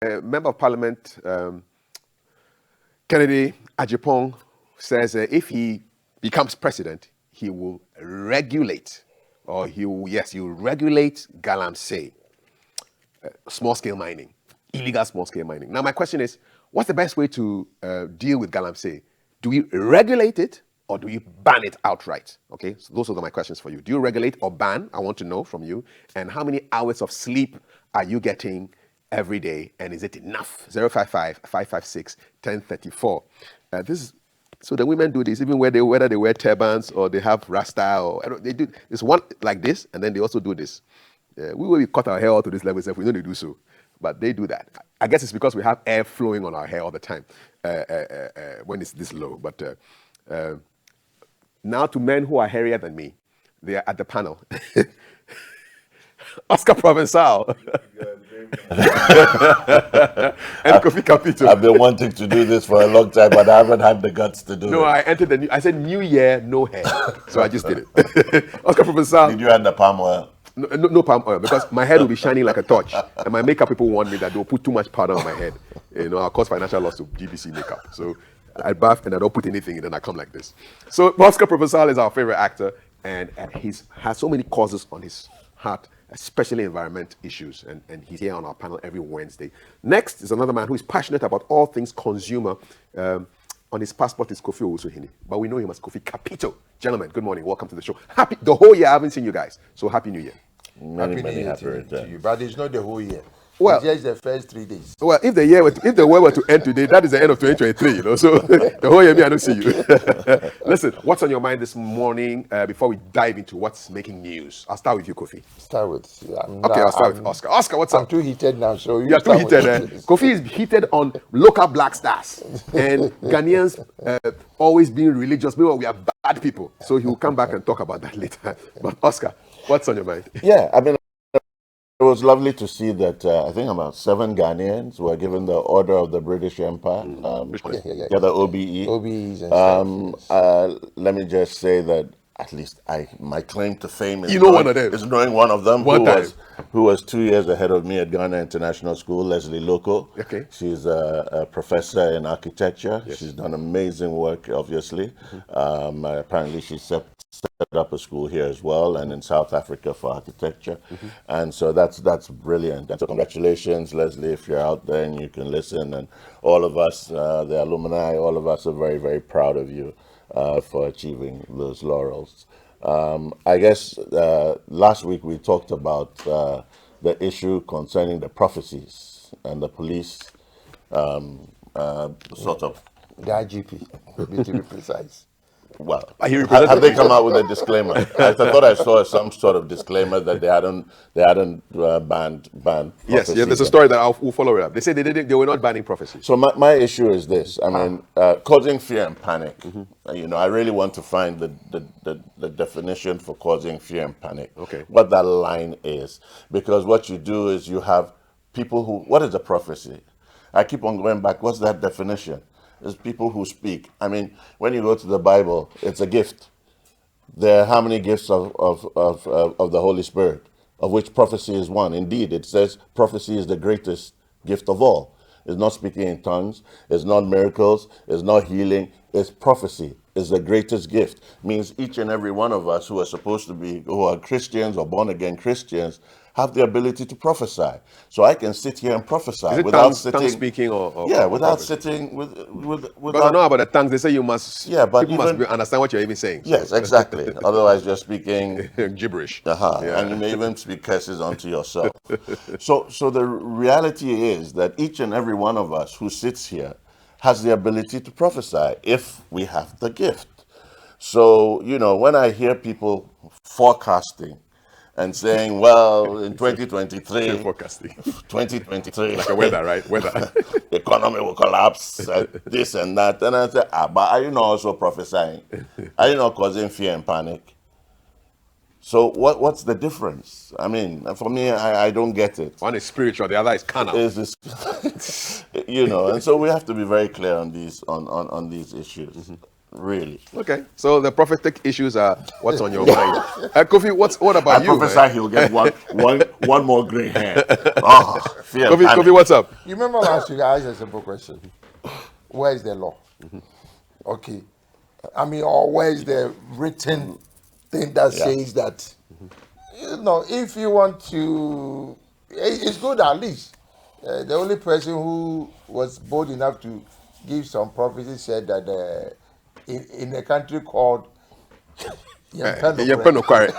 Member of Parliament Kennedy Ajipong says if he becomes president, he will regulate, or he will regulate galamsey, small-scale mining, illegal small-scale mining. Now, my question is, what's the best way to deal with galamsey? Do we regulate it, or do you ban it outright? Okay, so those are my questions for you. Do you regulate or ban? I want to know from you. And how many hours of sleep are you getting every day, and is it enough? 055-556-1034. So the women do this, even whether they wear turbans or they have rasta, or they do this one like this, and then they also do this. We will cut our hair all to this level if we don't do so, but they do that. I guess it's because we have air flowing on our hair all the time when it's this low. But now to men who are hairier than me, they are at the panel. Oscar Provencal and Kofi Capito. I've been wanting to do this for a long time, but I haven't had the guts to do it. No, I said new year, no hair. So I just did it. Oscar Provencal. Did you add the palm oil? No palm oil, because my head will be shining like a torch. And my makeup people warn me that they'll put too much powder on my head. I'll cause financial loss to GBC makeup. So I bath and I don't put anything in, and I come like this. So Oscar Provencal is our favorite actor, and he has so many causes on his heart, especially environment issues, and he's here on our panel every Wednesday. Next is another man who is passionate about all things consumer. On his passport is Kofi Owusu-Hene, but we know him as Kofi Capito. Gentlemen, good morning, welcome to the show. The whole year I haven't seen you guys, so happy New Year. Happy New Year to you, but it's not the whole year. Well, it's just the first 3 days. Well, if the year were to end today, that is the end of 2023. So the whole year, I don't see you. Listen, what's on your mind this morning before we dive into what's making news? I'll start with you, Kofi. I'll start with Oscar. Oscar, what's up? I'm too heated now, so you're too heated. Kofi is heated on local black stars and Ghanaians always being religious. Meanwhile, we are bad people. So he will come back and talk about that later. But Oscar, what's on your mind? Yeah, I mean, it was lovely to see that I think about 7 Ghanaians were given the Order of the British Empire. The OBE. OBEs and stuff. Let me just say that at least my claim to fame is one of them. Is knowing one of them who was 2 years ahead of me at Ghana International School, Leslie Loco. Okay. She's a professor in architecture. Yes. She's done amazing work, obviously. Apparently she set up a school here as well, and in South Africa for architecture. And so that's brilliant. And so congratulations, Leslie, if you're out there and you can listen. And all of us, the alumni, all of us are very, very proud of you for achieving those laurels. I guess last week we talked about the issue concerning the prophecies and the police sort of... The IGP, to be precise. Well, have they come out with a disclaimer? I thought I saw some sort of disclaimer that they hadn't banned Yes, there's a story that we'll follow it up. They said they were not banning prophecy. So my issue is this. I mean, causing fear and panic. I really want to find the definition for causing fear and panic. Okay. What that line is, because what you do is you have people who. What is a prophecy? I keep on going back. What's that definition? It's people who speak. I mean, when you go to the Bible, it's a gift. There are how many gifts of the Holy Spirit, of which prophecy is one. Indeed, it says prophecy is the greatest gift of all. It's not speaking in tongues. It's not miracles. It's not healing. It's prophecy. It's the greatest gift. Means each and every one of us who are Christians or born again Christians have the ability to prophesy. So I can sit here and prophesy without tongue speaking without sitting with. But I know about the tongues. They say you must. Yeah, but people must understand what you're even saying. Yes, exactly. Otherwise, you're speaking gibberish. Yeah. And you may even speak curses onto yourself. So the reality is that each and every one of us who sits here has the ability to prophesy if we have the gift. So when I hear people forecasting and saying, well, in 2023, forecasting. 2023, like a weather, right? Weather. The economy will collapse, this and that. And I say, but are you not also prophesying? Are you not causing fear and panic? So what's the difference? I mean, for me, I don't get it. One is spiritual, the other is carnal. And so we have to be very clear on these on these issues. Really. Okay, so the prophetic issues are what's on your mind. Kofi, what I about you? prophesy Man? he'll get one more gray hair. Oh, fear Kofi, panic. Kofi, what's up? You remember last week I asked a simple question. Where is the law? Okay. I mean, or where is the written thing that Yeah. says that, if you want to, it's good at least. The only person who was bold enough to give some prophecy said that in a country called Yempe no kware.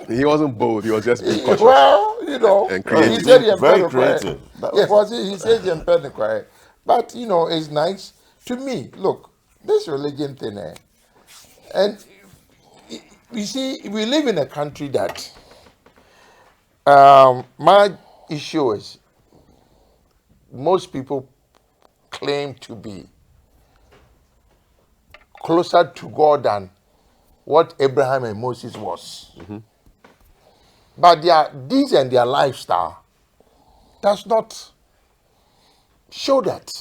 He wasn't bold. He was just being cautious well, and Oh, he he's creative. said being very creative. That Yeah, was- he said Yempe. But it's nice to me. Look, this religion thing, and you see, we live in a country that my issue is most people claim to be closer to God than what Abraham and Moses was. But their deeds and their lifestyle does not show that.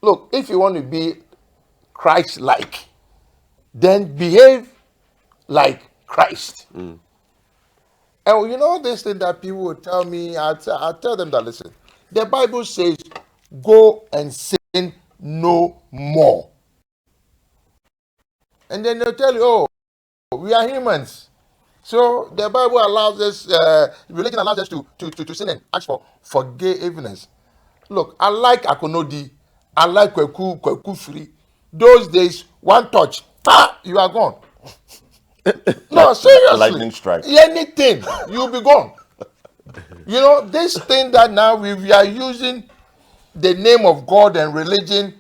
Look, if you want to be Christ-like, then behave like Christ. And this thing that people will tell me, I tell them that, listen, the Bible says, go and sin no more. And then they'll tell you, oh, we are humans. So the Bible allows us, religion allows us to sin and ask for forgiveness. Look, I like Akonodi, I like Kweku Free. Those days, one touch, you are gone. No, seriously. lightning strike. Anything, you'll be gone. This thing that now we are using the name of God and religion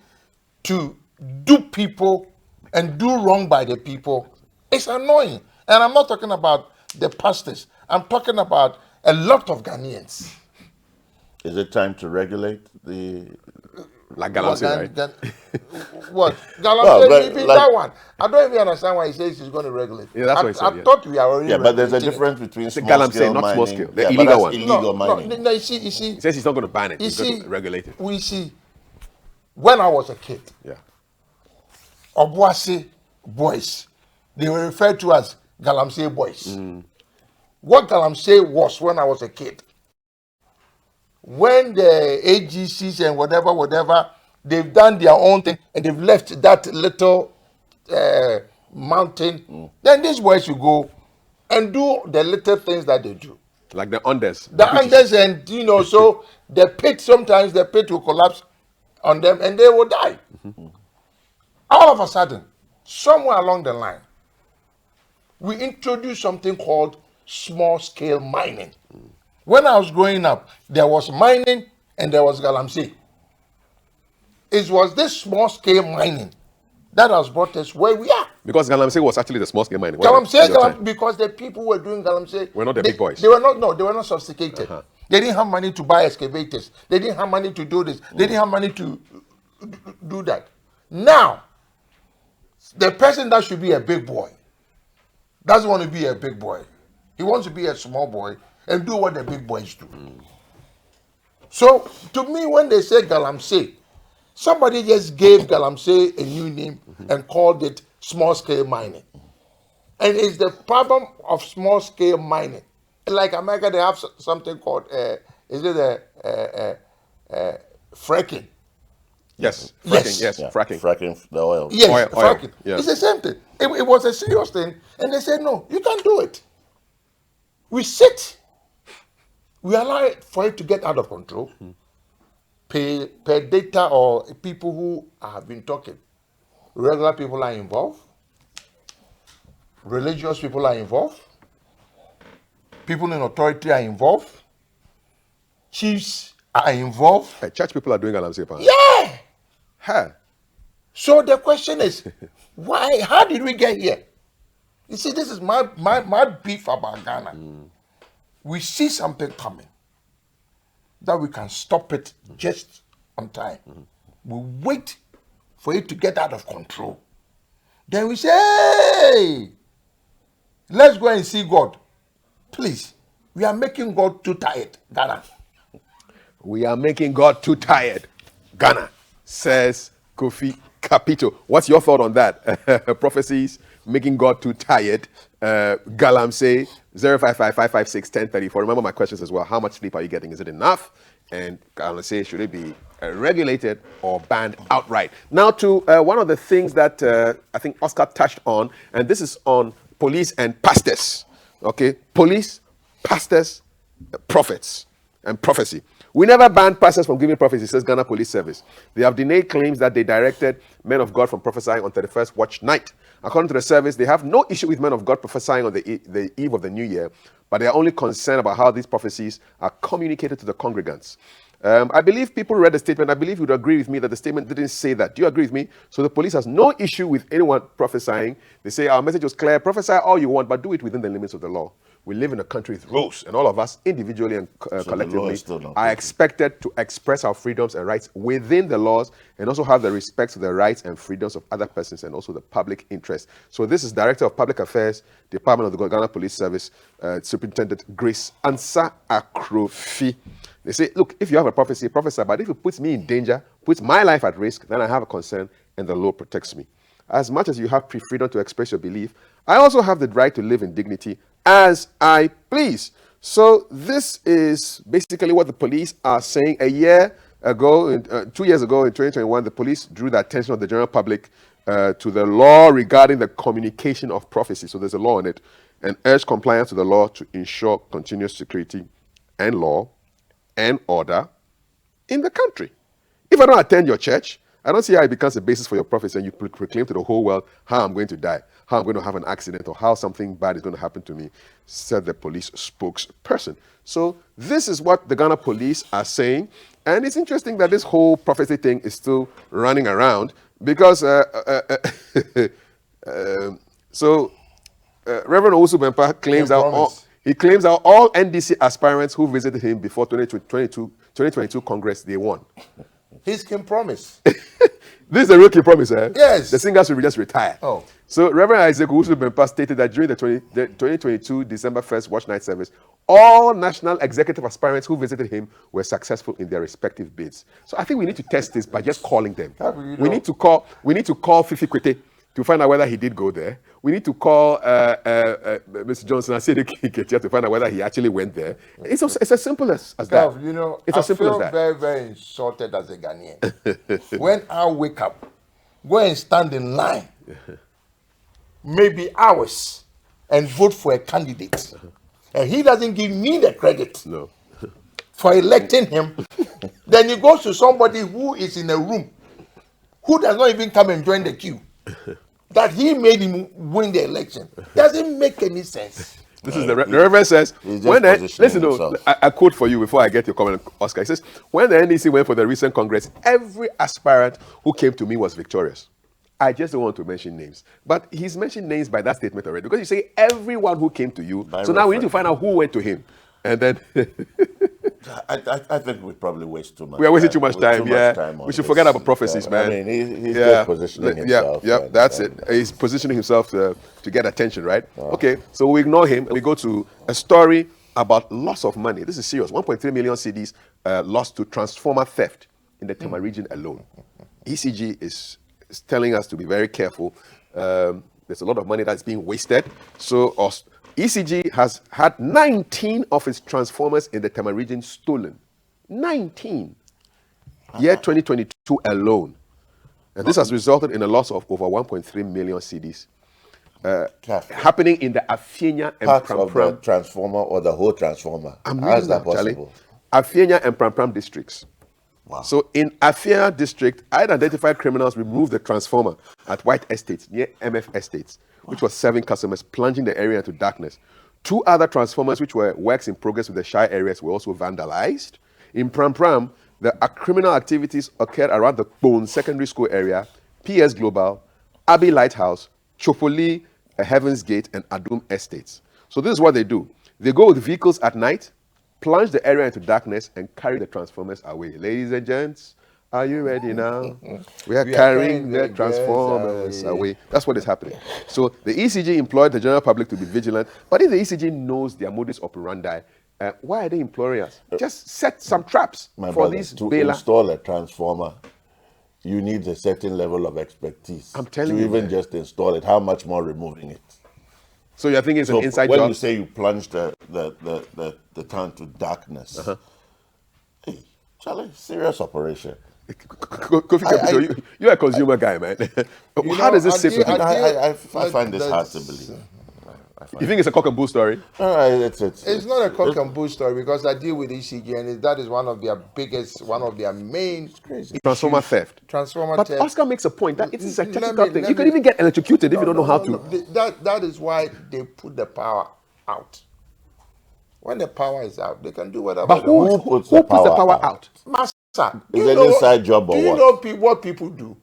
to do people and do wrong by the people. It's annoying. And I'm not talking about the pastors. I'm talking about a lot of Ghanaians. Is it time to regulate the? Like Galamsey, right? What? Well, Galamsey, that one. I don't even understand why he says he's going to regulate. Yeah, that's what he said, I yeah. thought we are already Yeah, but there's a regulating difference between It's a small galamsey, scale not mining. small scale. The Yeah, but illegal that's one. illegal No, mining. you see. He says he's not going to ban it. He's going to regulate it. We see, when I was a kid, Yeah. Obuasi boys, they were referred to as Galamsey boys. What Galamsey was when I was a kid, when the AGCs and whatever, they've done their own thing and they've left that little mountain, then these boys should go and do the little things that they do. Like the unders. The pitches. unders and so sometimes the pit will collapse on them and they will die. All of a sudden, somewhere along the line, we introduced something called small scale mining. When I was growing up, there was mining and there was Galamsey. It was this small scale mining that has brought us where we are. Because Galamsey was actually the small scale mining. wasn't it, at your time? Because the people who were doing Galamsey Were not the big boys. They were not sophisticated. They didn't have money to buy excavators. They didn't have money to do this. They didn't have money to do that. Now, the person that should be a big boy doesn't want to be a big boy. He wants to be a small boy and do what the big boys do. So, to me, when they say Galamsey, somebody just gave Galamsey a new name and called it small scale mining. And it's the problem of small scale mining. Like America, they have something called, fracking. Yes. Yes. Fracking. Yes. Yeah, Fracking. fracking the oil. Yes, Oil, fracking. yeah. It's the same thing. It was a serious thing, and they said, no, you can't do it. We allow it for it to get out of control. Per data or people who have been talking. Regular people are involved. Religious people are involved. People in authority are involved. Chiefs are involved. Hey, church people are doing Galamsey. Pa. Yeah. Huh. So the question is, why? How did we get here? You see, this is my beef about Ghana. We see something coming that we can stop it just on time. We wait for it to get out of control. Then we say, hey, let's go and see God. Please, we are making God too tired, Ghana. We are making God too tired. Ghana, says Kofi Capito, what's your thought on that? Prophecies making God too tired. Galamsey 055-556-1034. Remember my questions as well. How much sleep are you getting? Is it enough? And Galamsey, should it be regulated or banned outright? Now to one of the things that I think Oscar touched on, and this is on police and pastors. Okay, police, pastors, prophets, and prophecy. We never banned pastors from giving prophecy, says Ghana Police Service. They have denied claims that they directed men of God from prophesying on 31st watch night. According to the service, they have no issue with men of God prophesying on the eve of the new year, but they are only concerned about how these prophecies are communicated to the congregants. I believe people read the statement. I believe you would agree with me that the statement didn't say that. Do you agree with me? So the police has no issue with anyone prophesying. They say our message was clear. Prophesy all you want, but do it within the limits of the law. We live in a country with rules, and all of us, individually and collectively, are expected to express our freedoms and rights within the laws, and also have the respect to the rights and freedoms of other persons, and also the public interest. So this is Director of Public Affairs, Department of the Ghana Police Service, Superintendent Grace Ansa Akrofi. They say, look, if you have a prophecy, prophesy, but if it puts me in danger, puts my life at risk, then I have a concern, and the law protects me. As much as you have freedom to express your belief, I also have the right to live in dignity as I please. So this is basically what the police are saying. A year ago, 2 years ago, in 2021, the police drew the attention of the general public to the law regarding the communication of prophecy. So there's a law on it, and urged compliance to the law to ensure continuous security and law and order in the country. If I don't attend your church, I don't see how it becomes a basis for your prophecy and you proclaim to the whole world how I'm going to die, how I'm going to have an accident, or how something bad is going to happen to me, said the police spokesperson. So this is what the Ghana police are saying. And it's interesting that this whole prophecy thing is still running around because Reverend Owusu-Hene claims that all NDC aspirants who visited him before 2022 Congress, they won. His King promise. This is a real King promise, eh? Yes. The singers will just retire. Oh. So Reverend Isaac Owusu-Hene stated that during the 2022 December 1st Watch Night service, all national executive aspirants who visited him were successful in their respective bids. So I think we need to test this by just calling them. We need to call Fifi Kwete to find out whether he did go there. We need to call Mr. Johnson and say to find out whether he actually went there. It's as simple as that. You know, it's as simple as that. I feel very, very insulted as a Ghanaian. When I wake up, go and stand in line, maybe hours, and vote for a candidate. And he doesn't give me the credit for electing him. Then he goes to somebody who is in a room, who does not even come and join the queue. That he made him win the election doesn't make any sense. This is the Reverend says, I quote for you before I get your comment, Oscar. He says, when the NDC went for the recent Congress, every aspirant who came to me was victorious. I just don't want to mention names. But he's mentioned names by that statement already. Because you say everyone who came to you. So now we need to find out who went to him. And then... I think we probably waste too much time. We are wasting too much time, we should forget about prophecies, man. I mean, he's just positioning himself. That's it. He's positioning himself to get attention, right? Okay, so we ignore him and we go to a story about loss of money. This is serious. 1.3 million cedis lost to transformer theft in the Tema region alone. ECG is telling us to be very careful. There's a lot of money that's being wasted. So ECG has had 19 of its transformers in the Tema region stolen. 19. Year 2022 alone. And this has resulted in a loss of over 1.3 million cedis. Happening in the Afienya and Pram of the transformer or the whole transformer. How is that possible? Afienya and Pram districts. Wow. So in Afienya district, identified criminals removed the transformer at White Estates near MF Estates, which was serving customers, plunging the area into darkness. 2 other transformers, which were works in progress with the shy areas, were also vandalized. In Pram, the criminal activities occurred around the Bone Secondary School area, PS Global, Abbey Lighthouse, Chopoli, Heaven's Gate, and Adum Estates. So this is what they do. They go with vehicles at night, plunge the area into darkness, and carry the transformers away. Ladies and gents, are you ready now? We are carrying the transformers away. That's what is happening. So the ECG employed the general public to be vigilant. But if the ECG knows their modus operandi, why are they imploring us? Just set some traps for these to install a transformer you need a certain level of expertise I'm telling to you, even man. just install it. How much more removing it? So you're thinking it's an So inside when job? you say you plunge the town to darkness, hey, Charlie, serious operation. Kofi Capito, you're a consumer guy, man. You How know, does this sit with you? I find this hard to believe. You think it's a cock and bull story? It's not a cock and bull story because I deal with ECG and that is one of their biggest, one of their main Transformer issues. theft. Transformer But theft. Oscar makes a point that it is a Let technical me- thing. let You could me- even get electrocuted if you don't know how to. That is why they put the power out. When the power is out, they can do whatever. But they who want. puts the power out? Master, Is it an inside job or do you what? know what people do?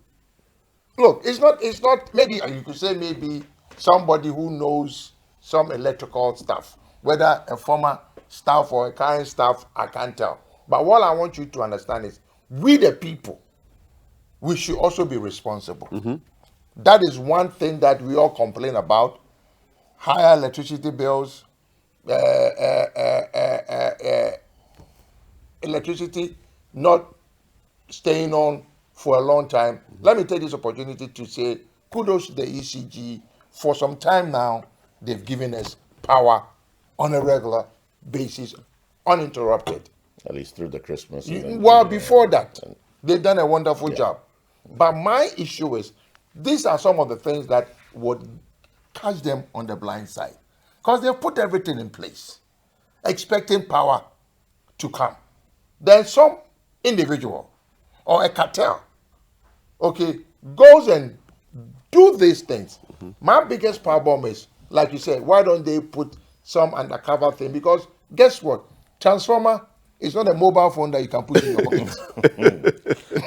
Look, it's not. Maybe you could say maybe somebody who knows some electrical stuff, whether a former staff or a current staff, I can't tell. But what I want you to understand is, we the people, we should also be responsible. That is one thing that we all complain about: higher electricity bills, electricity not staying on for a long time. Let me take this opportunity to say kudos to the ECG. For some time now, they've given us power on a regular basis, uninterrupted. At least through the Christmas season. Well, before that, they've done a wonderful job. But my issue is, these are some of the things that would catch them on the blind side. Because they've put everything in place, expecting power to come. Then some individual or a cartel, okay, goes and do these things. My biggest problem is, like you said, why don't they put some undercover thing? Because guess what? Transformer is not a mobile phone that you can put in your pocket.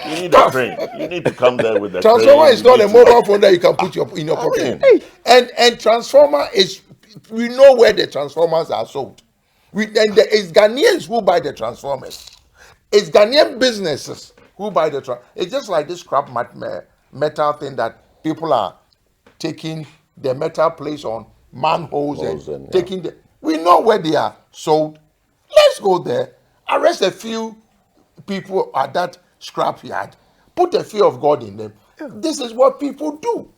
You need a crane. You need to come there with a Transformer crane. is not a mobile phone that you can put in your pocket. And transformer is, we know where the transformers are sold. It's Ghanaians who buy the transformers. It's Ghanaian businesses who buy the transformers. It's just like this scrap metal thing that people are taking the metal plates on manholes and taking the. We know where they are sold. Let's go there, arrest a few people at that scrap yard, put a fear of God in them. This is what people do.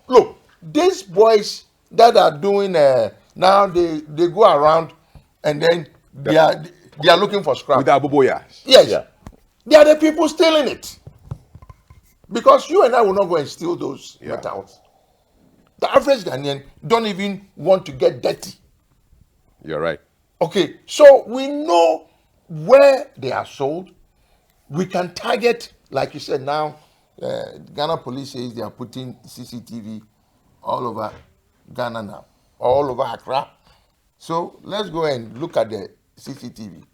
Look, these boys that are doing now, they go around and then they are looking for scrap. With the aboboyas. Yes, they are the people stealing it. Because you and I will not go and steal those metals. The average Ghanaian don't even want to get dirty. You're right. Okay, so we know where they are sold. We can target, like you said now, Ghana police says they are putting CCTV all over Ghana now, all over Accra. So let's go and look at the CCTV.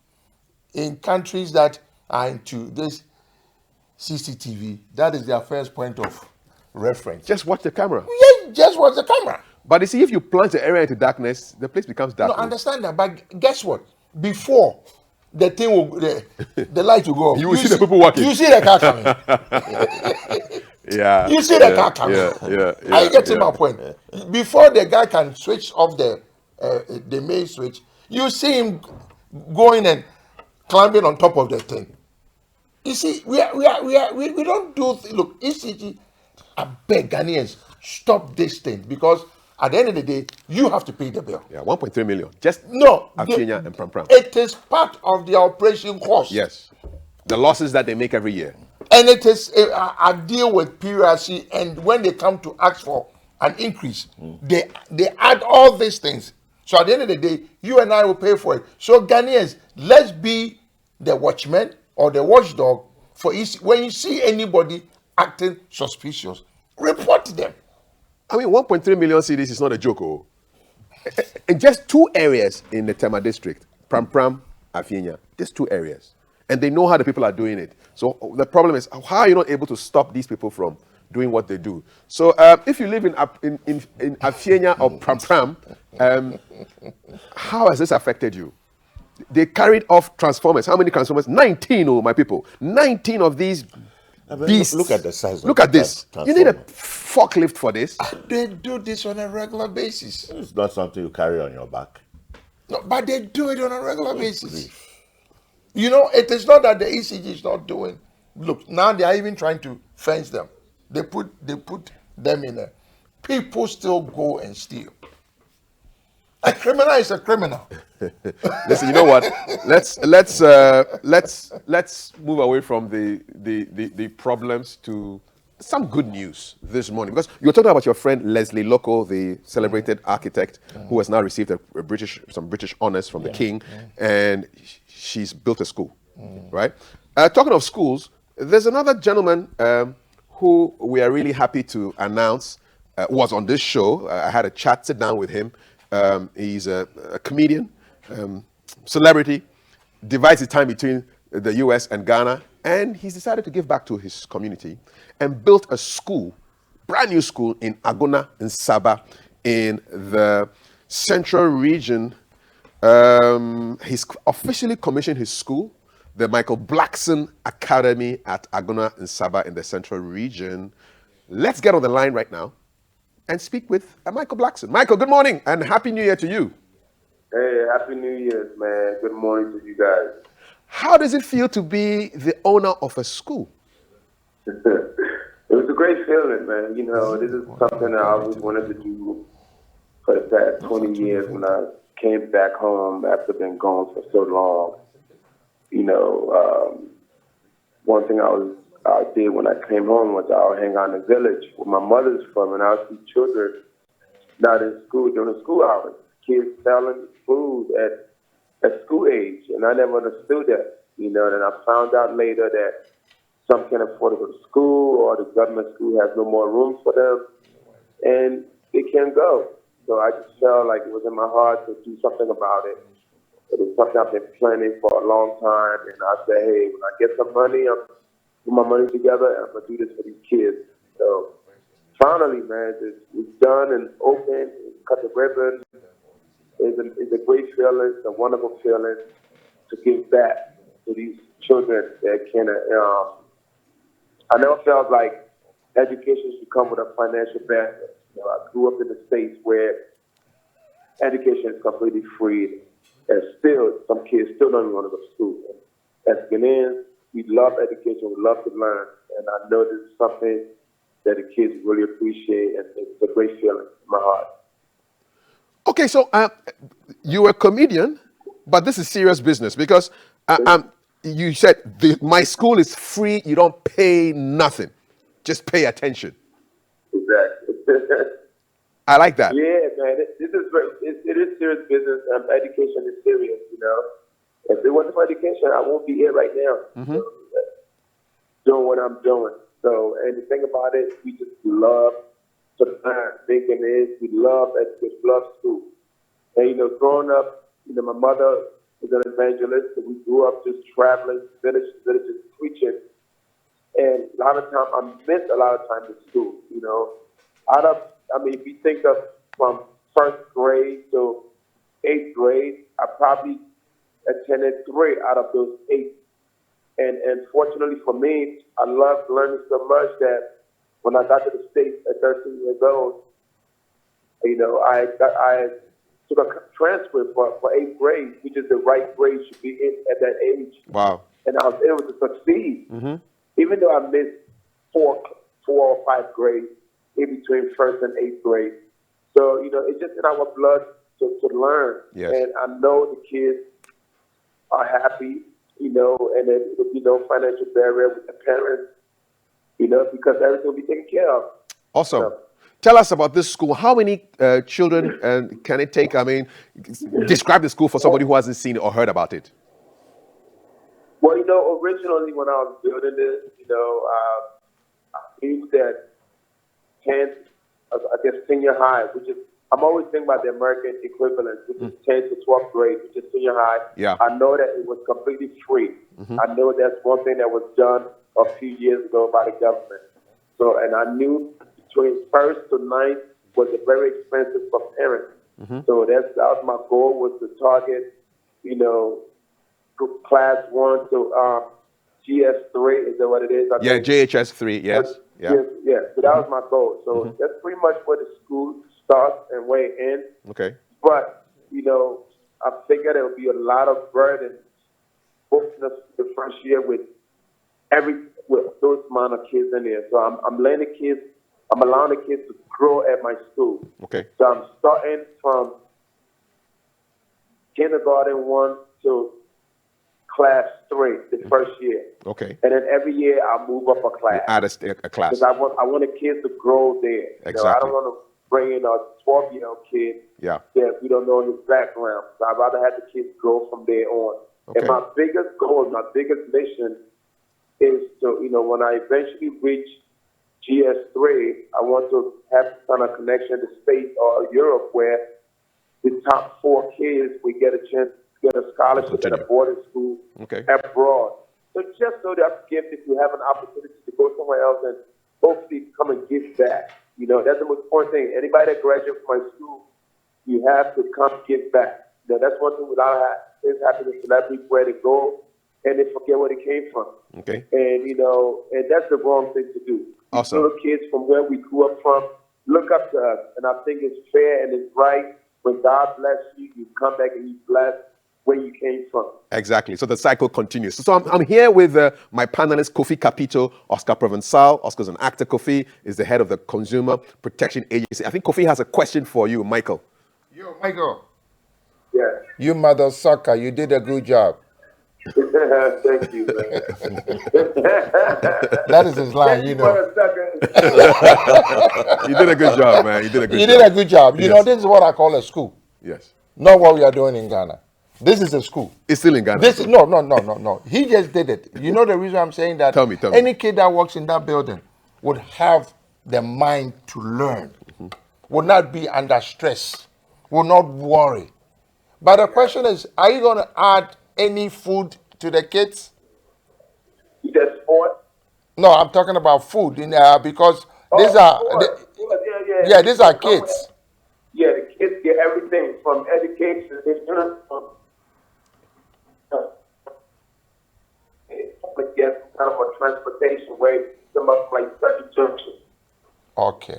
In countries that are into this CCTV, that is their first point of reference. Just watch the camera. Yeah, just watch the camera. But you see, if you plunge the area into darkness, the place becomes dark. No, understand that. But guess what? Before the thing will, the light will go off. You will see the people walking. You see the car coming. Yeah. You see the car coming. Yeah. Are you getting my point? Before the guy can switch off the main switch, you see him going and climbing on top of the thing. You see, we don't do look, ECG. I beg Ghanaians, stop this thing, because at the end of the day, you have to pay the bill. Yeah, 1.3 million. Just Kenya and Pram Pram. It is part of the operation cost. Yes. The losses that they make every year. And it is a deal with PRC, and when they come to ask for an increase, they add all these things. So at the end of the day, you and I will pay for it. So Ghanaians, let's be the watchman or the watchdog for when you see anybody acting suspicious, report them. I mean, 1.3 million cedis is not a joke. Oh. In just 2 areas in the Tema district, Pram Pram, Afienya, just 2 areas. And they know how the people are doing it. So the problem is, how are you not able to stop these people from doing what they do? So if you live in Afienya or Pram Pram, how has this affected you? They carried off transformers. How many transformers? 19, oh, my people. 19 of these beasts. Look at the size. Look at this. You need a forklift for this. They do this on a regular basis. It's not something you carry on your back. No, but they do it on a regular basis. You know, it is not that the ECG is not doing Look, now they are even trying to fence them. They put them in there. People still go and steal. A criminal is a criminal. Listen, you know what? Let's move away from the problems to some good news this morning, because you're talking about your friend Leslie Loco, the celebrated architect who has now received some British honors from the King, and she's built a school, right? Talking of schools, there's another gentleman who we are really happy to announce was on this show. I had a sit down with him. He's a comedian, celebrity, divides his time between the US and Ghana, and he's decided to give back to his community and built a school, brand new school in Agona in Saba in the central region. He's officially commissioned his school, the Michael Blackson Academy at Agona in Saba in the central region. Let's get on the line right now and speak with Michael Blackson. Michael, good morning and Happy New Year to you. Hey, Happy New Year, man. Good morning to you guys. How does it feel to be the owner of a school? It was a great feeling, man. You know, this is something I always wanted to do for the past 20 years when I came back home after being gone for so long. You know, one thing I did when I came home was I would hang out in the village where my mother's from, and I would see children not in school during the school hours. Kids selling food at school age, and I never understood that. You know, and I found out later that some can't afford to go to school, or the government school has no more room for them, and they can't go. So I just felt like it was in my heart to do something about it. It was something I've been planning for a long time, and I said, hey, when I get some money, I'm put my money together, and I'm gonna do this for these kids. So finally, man, it's done and open. Cut the ribbon. It's a great feeling. It's a wonderful feeling to give back to these children that can. I never felt like education should come with a financial benefit. You know, I grew up in the States where education is completely free, and still some kids still don't even want to go to school. As Ghanaians, we love education. We love to learn, and I know this is something that the kids really appreciate, and it's a great feeling in my heart. Okay, so you're a comedian, but this is serious business because you said my school is free. You don't pay nothing, just pay attention. Exactly. I like that. Yeah, man. This is it is serious business. Education is serious. You know, if it wasn't for education, I won't be here right now. Mm-hmm. Doing what I'm doing. So, and the thing about it, we just love to learn. Thinking is we love education, love school. And you know, growing up, you know, my mother was an evangelist, so we grew up just traveling village to village, preaching. And a lot of time, I missed a lot of time in school. You know, if you think of from first grade to 8th grade, I probably attended 3 out of those 8. And fortunately for me, I loved learning so much that when I got to the States at 13 years old, you know, I took a transcript for 8th grade, which is the right grade should be in at that age. Wow. And I was able to succeed, Mm-hmm. even though I missed 4 or 5 grades in between 1st and 8th grade. So, you know, it's just in our blood to learn. Yes. And I know the kids are happy, you know, and there will be no financial barrier with the parents, you know, because everything will be taken care of. Awesome. So, Tell us about this school. How many children can it take? I mean, describe the school for somebody who hasn't seen it or heard about it. well, you know, originally when I was building this, you know, I used that 10th, I guess senior high, which is, I'm always thinking about the American equivalent, which is 10th to 12th grade, which is senior high. Yeah. I know that it was completely free. Mm-hmm. I know that's one thing that was done a few years ago by the government. So, and I knew between 1st to 9th was very expensive for parents. Mm-hmm. So that was my goal, was to target, you know, class 1 to GS3, is that what it is? Yeah, JHS 3, yes. Yeah. Yeah. So that was my goal. So that's pretty much where the school starts and where it ends. Okay. But, you know, I figured there would be a lot of burden both in the first year with with those amount of kids in there. So I'm allowing the kids to grow at my school. Okay. So I'm starting from kindergarten 1 to class 3, the first year. Okay. And then every year I move up a class. Add a class. Because I want the kids to grow there. You know, I Exactly. don't want to bring in a 12-year-old kid Yeah. that we don't know his background. So I'd rather have the kids grow from there on. Okay. And my biggest goal, my biggest mission is to, when I eventually reach GS3, I want to have some kind of connection to States or Europe where the top 4 kids, we get a chance to get a scholarship at a boarding school Okay. abroad. So just so that if you have an opportunity to go somewhere else and hopefully come and give back. That's the most important thing. Anybody that graduates from my school, you have to come give back. That's one thing without things happen to celebrities where they go and they forget where they came from. Okay. And, and that's the wrong thing to do. Awesome. Little kids from where we grew up from look up to us. And I think it's fair and it's right. When God bless you, you come back and you bless where you came from. Exactly. So the cycle continues. So I'm here with my panelist, Kofi Capito, Oscar Provencal. Oscar's an actor. Kofi is the head of the Consumer Protection Agency. I think Kofi has a question for you, Michael. Yo, Michael. Yeah. You mother sucker, you did a good job. Thank you, man. That is his line, You did a good job, man. You did a good job. You did a good job. Yes. This is what I call a school. Yes. Not what we are doing in Ghana. This is a school. It's still in Ghana. No. He just did it. You know the reason I'm saying that? Tell me. Any kid that works in that building would have the mind to learn, would not be under stress, will not worry. But the question is, are you going to add any food to the kids? You just sport? No, I'm talking about food because these these are kids. Yeah, the kids get everything from education to uniform. Get kind of a transportation way, some of like such a junction. Okay.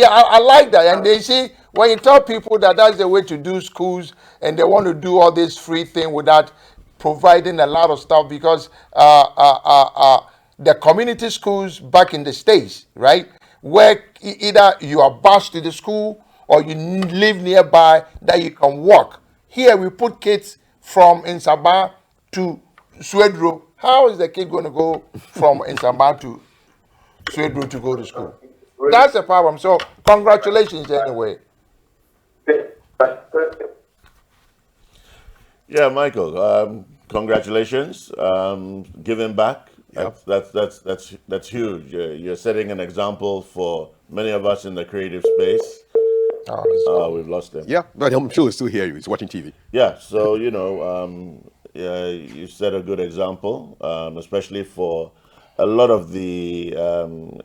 I like that. And they see, when you tell people that that's the way to do schools and they want to do all this free thing without providing a lot of stuff, because the community schools back in the States, right, where either you are bused to the school or you live nearby that you can walk. Here we put kids from Nsaba to Swedro. How is the kid going to go from Nsaba to Swedro to go to school? That's the problem. So congratulations anyway. Yeah, Michael. Congratulations. Giving back. Yep. That's huge. You're setting an example for many of us in the creative space. We've lost him. Yeah, but I'm sure he'll still hear you. He's watching TV. Yeah. So you set a good example, especially for a lot of the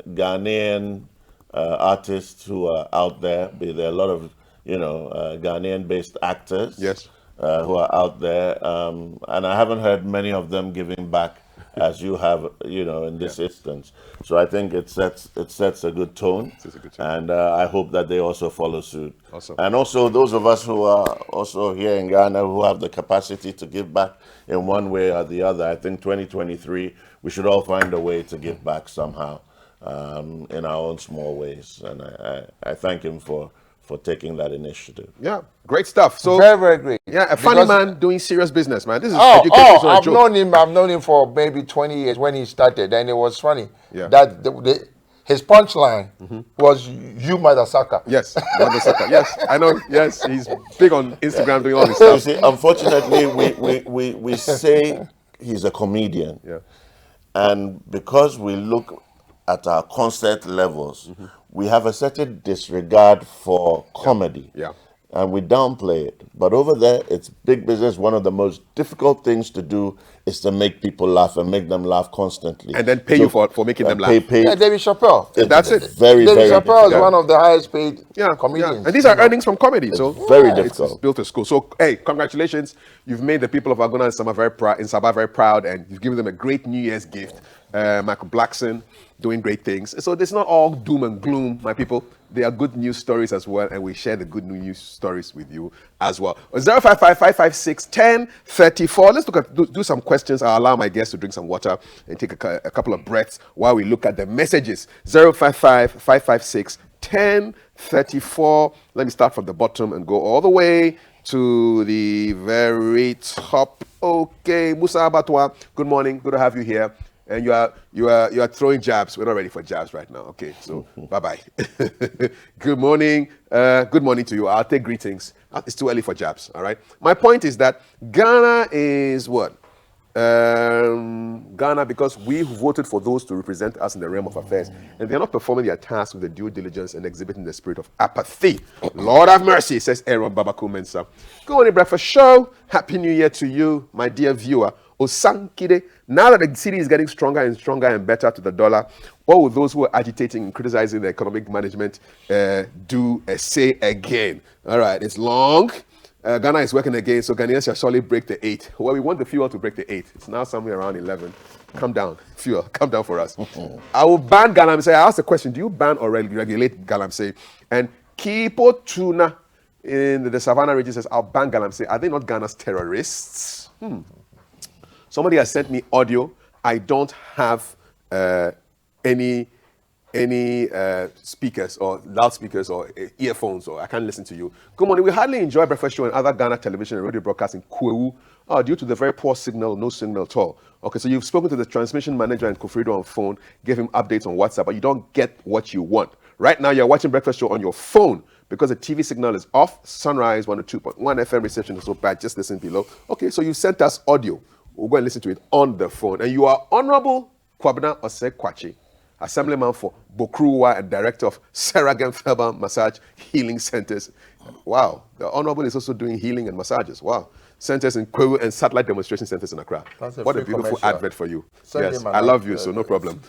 Ghanaian artists who are out there. There are a lot of Ghanaian-based actors. Yes. Who are out there, and I haven't heard many of them giving back as you have, in this instance. So I think it sets a good tone, and I hope that they also follow suit. Awesome. And also those of us who are also here in Ghana who have the capacity to give back in one way or the other. I think 2023 we should all find a way to give back somehow, in our own small ways. And I thank him for taking that initiative. Yeah, great stuff. So Very, very great. yeah, a funny man doing serious business, man. This is I've joke. known him for maybe 20 years when he started, and it was funny. Yeah. That his punchline was "You mother sucker." Yes, Mother Sucker. Yes, I know. Yes, he's big on Instagram doing all this You stuff. see, unfortunately, we say he's a comedian. Yeah. And because we look at our concert levels, we have a certain disregard for comedy. Yeah. And we downplay it. But over there, it's big business. One of the most difficult things to do is to make people laugh and make them laugh constantly. And then pay you for making them laugh. Yeah, David Chappelle. That's it. Very, David very Chappelle is difficult. one of the highest paid Yeah, comedians. yeah. And these are earnings from comedy. So very it's difficult. built a school. So hey, congratulations. You've made the people of Agona and Sabah very proud, and you've given them a great New Year's gift. Michael Blackson doing great things. So it's not all doom and gloom, my people. They are good news stories as well, and we share the good news stories with you as well. 055-556-1034. Let's look at do some questions. I'll allow my guests to drink some water and take a couple of breaths while we look at the messages. 055-556-1034. Let me start from the bottom and go all the way to the very top. Okay, Musa Abatwa, good morning. Good to have you here. And you are throwing jabs. We're not ready for jabs right now. Okay, so bye-bye. Good morning. Good morning to you. I'll take greetings. It's too early for jabs, all right? My point is that Ghana is what? Ghana, because we voted for those to represent us in the realm of affairs, and they're not performing their task with the due diligence and exhibiting the spirit of apathy. Lord have mercy, says Aaron Babaku Mensa. Good morning, breakfast show. Happy New Year to you, my dear viewer. Osankide. Now that the city is getting stronger and stronger and better to the dollar, what will those who are agitating and criticizing the economic management say again? All right, it's long. Ghana is working again, so Ghanaians shall surely break the 8. Well, we want the fuel to break the 8. It's now somewhere around 11. Come down, fuel, come down for us. I will ban galamsey. I asked the question, do you ban or regulate galamsey? And Kipo Tuna in the Savannah region says, I'll ban galamsey. Are they not Ghana's terrorists? Somebody has sent me audio. I don't have any speakers or loudspeakers or earphones, or I can't listen to you. Good morning. We hardly enjoy breakfast show and other Ghana television and radio broadcasts in Kwewu due to the very poor signal, no signal at all. Okay, so you've spoken to the transmission manager and Kafui Dey on phone, gave him updates on WhatsApp, but you don't get what you want. Right now, you're watching breakfast show on your phone because the TV signal is off. Sunrise 102.1 FM reception is so bad. Just listen below. Okay, so you sent us audio. We'll go and listen to it on the phone. And you are Honorable Kwabena Osei-Kwachi, Assemblyman for Bokruwa and Director of Seragan Felba Massage Healing Centers. Wow, the Honorable is also doing healing and massages. Wow. Centers in Kwewu and satellite demonstration centers in Accra. What a beautiful advert for you. Yes, I love you, so no problem.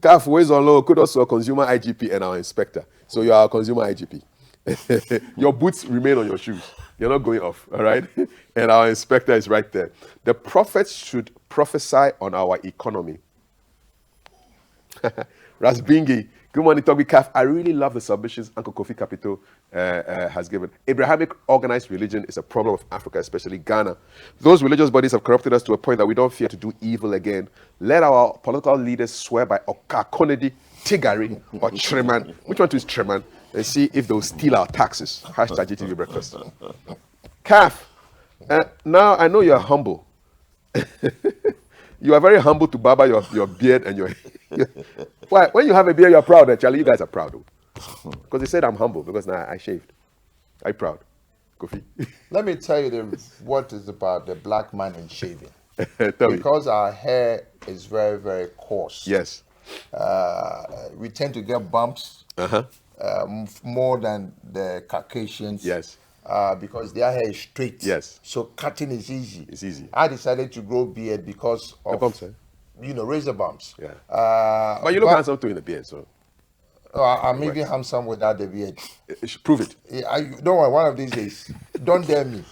Kafui Dey low, could also consumer IGP and our inspector. So you are a consumer IGP. Your boots remain on your shoes. You're not going off, all right? And our inspector is right there. The prophets should prophesy on our economy. Rasbingi, good morning, Toby Kaf. I really love the submissions Uncle Kofi Capito has given. Abrahamic organized religion is a problem of Africa, especially Ghana. Those religious bodies have corrupted us to a point that we don't fear to do evil again. Let our political leaders swear by Okakonedi, Tigari, or Treman. Which one is Treman? And see if they'll steal our taxes. Hashtag GTV breakfast. Kaf, now I know you're humble. You are very humble to barber your beard and your... Why? When you have a beard, you're proud. Charlie, you guys are proud. Because they said I'm humble because now I shaved. I'm proud. Kofi. Let me tell you what is about the black man in shaving. Because our hair is very, very coarse. Yes. We tend to get bumps more than the Caucasians. Yes. Because their hair is straight. Yes. So cutting is easy. It's easy. I decided to grow beard because of the bumps, razor bumps. Yeah. But you look handsome too in the beard, so. I'm even handsome without the beard. Prove it. Yeah, don't worry, one of these days. Don't dare me.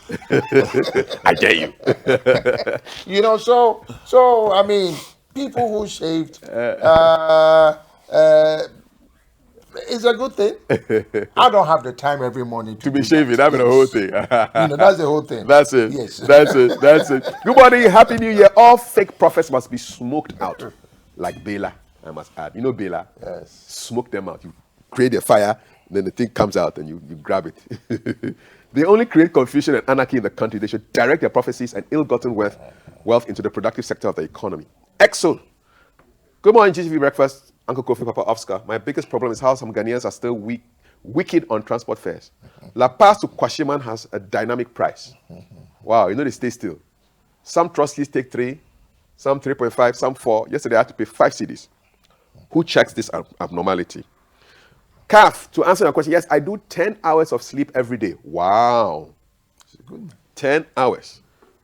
I dare you. So I mean, people who shaved, it's a good thing. I don't have the time every morning to be shaving. That's the whole thing. That's the whole thing. That's it. Yes. That's it. Good morning. Happy New Year. All fake prophets must be smoked out. Like Bela, I must add. You know Bela? Yes. Smoke them out. You create a fire, then the thing comes out and you grab it. They only create confusion and anarchy in the country. They should direct their prophecies and ill-gotten wealth into the productive sector of the economy. Exo. Good morning, GTV breakfast. Uncle Kofi Papa Oscar. My biggest problem is how some Ghanaians are still wicked on transport fares. La Paz to Kwashiman has a dynamic price. Wow, they stay still. Some trustees take 3, some 3.5, some 4. Yesterday I had to pay 5 cedis. Who checks this abnormality? Kaf, to answer your question, yes, I do 10 hours of sleep every day. Wow. 10 hours.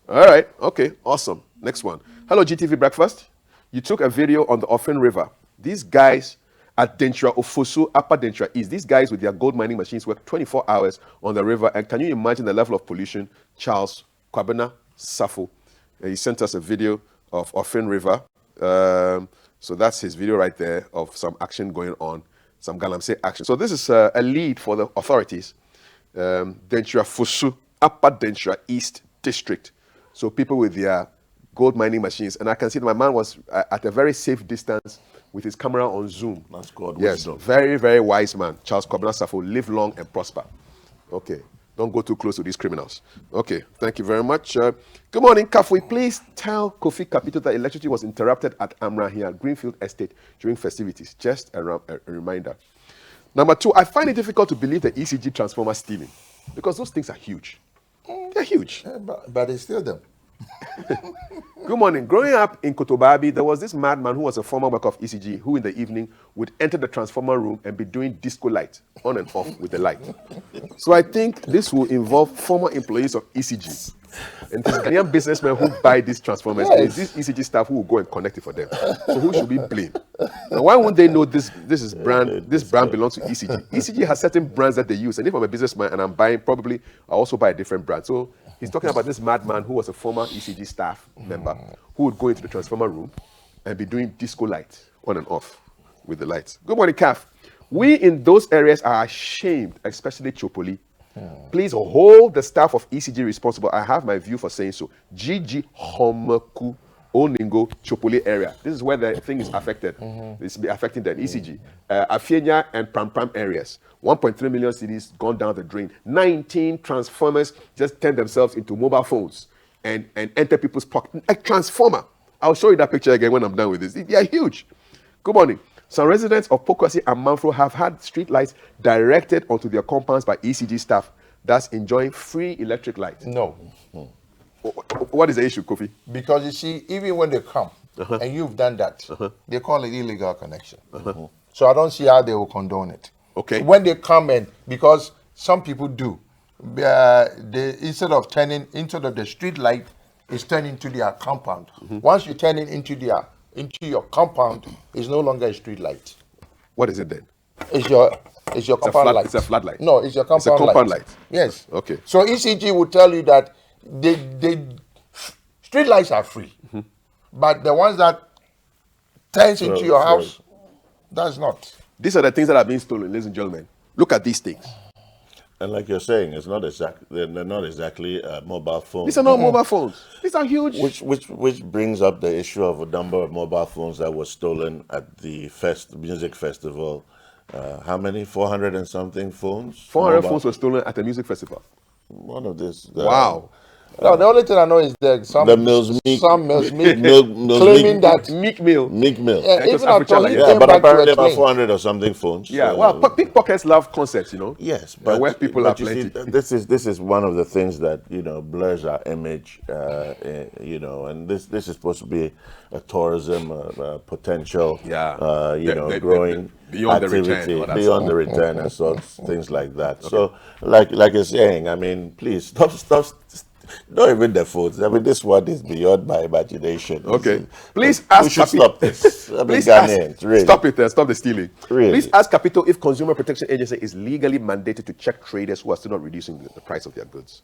All right, okay, awesome. Next one. Hello, GTV breakfast. You took a video on the Offin River. These guys at Dentra Ofosu, Upper Dentra East, these guys with their gold mining machines work 24 hours on the river. And can you imagine the level of pollution? Charles Kwabena Safo. He sent us a video of Offin River. So that's his video right there of some action going on. some galamsey action. So this is a lead for the authorities. Dentura Fusu, Upper Dentura East District. So people with their gold mining machines. And I can see that my man was at a very safe distance with his camera on Zoom. That's God Yes, wisdom. very, very wise man. Charles Kobna Safo, live long and prosper. Okay, don't go too close to these criminals. Okay, thank you very much. Good morning, Kafui. Please tell Kofi Capito that electricity was interrupted at Amrahia Greenfield Estate during festivities. Just a reminder. Number 2, I find it difficult to believe the ECG transformer stealing because those things are huge. They're huge. But they steal them. Good morning. Growing up in Kotobabi, there was this madman who was a former worker of ECG who in the evening would enter the transformer room and be doing disco light on and off with the light. So I think this will involve former employees of ECG. And these Ghanaian businessmen who buy these transformers, Yes. these ECG staff who will go and connect it for them. So who should we blame? Now, why wouldn't they know this brand belongs to ECG? ECG has certain brands that they use. And if I'm a businessman and I'm buying, probably I'll also buy a different brand. So he's talking about this madman who was a former ECG staff member who would go into the transformer room and be doing disco light on and off with the lights. Good morning, Kaf. We in those areas are ashamed, especially Chopoli. Please hold the staff of ECG responsible. I have my view for saying so. GG Homeku Oningo Chopoli area. This is where the thing is affected. It's affecting the ECG. Afienya and Pram areas. 1.3 million cities gone down the drain. 19 transformers just turn themselves into mobile phones and enter people's pocket. A transformer. I'll show you that picture again when I'm done with this. They are huge. Good morning. Some residents of Pokwasi and Manfro have had street lights directed onto their compounds by ECG staff, thus enjoying free electric light. No. What is the issue, Kofi? Because you see, even when they come and you've done that, they call it illegal connection. So I don't see how they will condone it. Okay. When they come in, because some people do, they instead of the street light, is turned into their compound. Once you turn it into your compound, it's no longer a street light. What is it then? It's your compound light. It's a floodlight. No, it's your compound, It's a compound light. Yes. Okay. So ECG will tell you that they street lights are free, but the ones that turns into your house, that's not. These are the things that are being stolen, ladies and gentlemen. Look at these things. And like you're saying, it's not exactly they're not exactly mobile phones. These are not mobile phones. These are huge. Which brings up the issue of a number of mobile phones that were stolen at the music festival. How many? 400 and something phones. 400 phones were stolen at a music festival. One of this. Wow. No, the only thing I know is that some Mills Meek claiming that Meek Mill. Meek Mill. even after he Yeah, came but back to apparently about explain. 400 or something phones. Yeah, well, pickpockets love concerts, you know. Yes, but where people but are you plenty. see, this is one of the things that blurs our image, and this is supposed to be a tourism potential, growing beyond the activity return, all that beyond stuff. the return and sorts things like that. So, like you're saying, I mean, please stop. Not even the phones. I mean, this one is beyond my imagination. Okay. Please We ask should stop this. I mean, Please Ghanaians, ask, really. stop it there, stop the stealing. Really. Please ask Capito if Consumer Protection Agency is legally mandated to check traders who are still not reducing the price of their goods.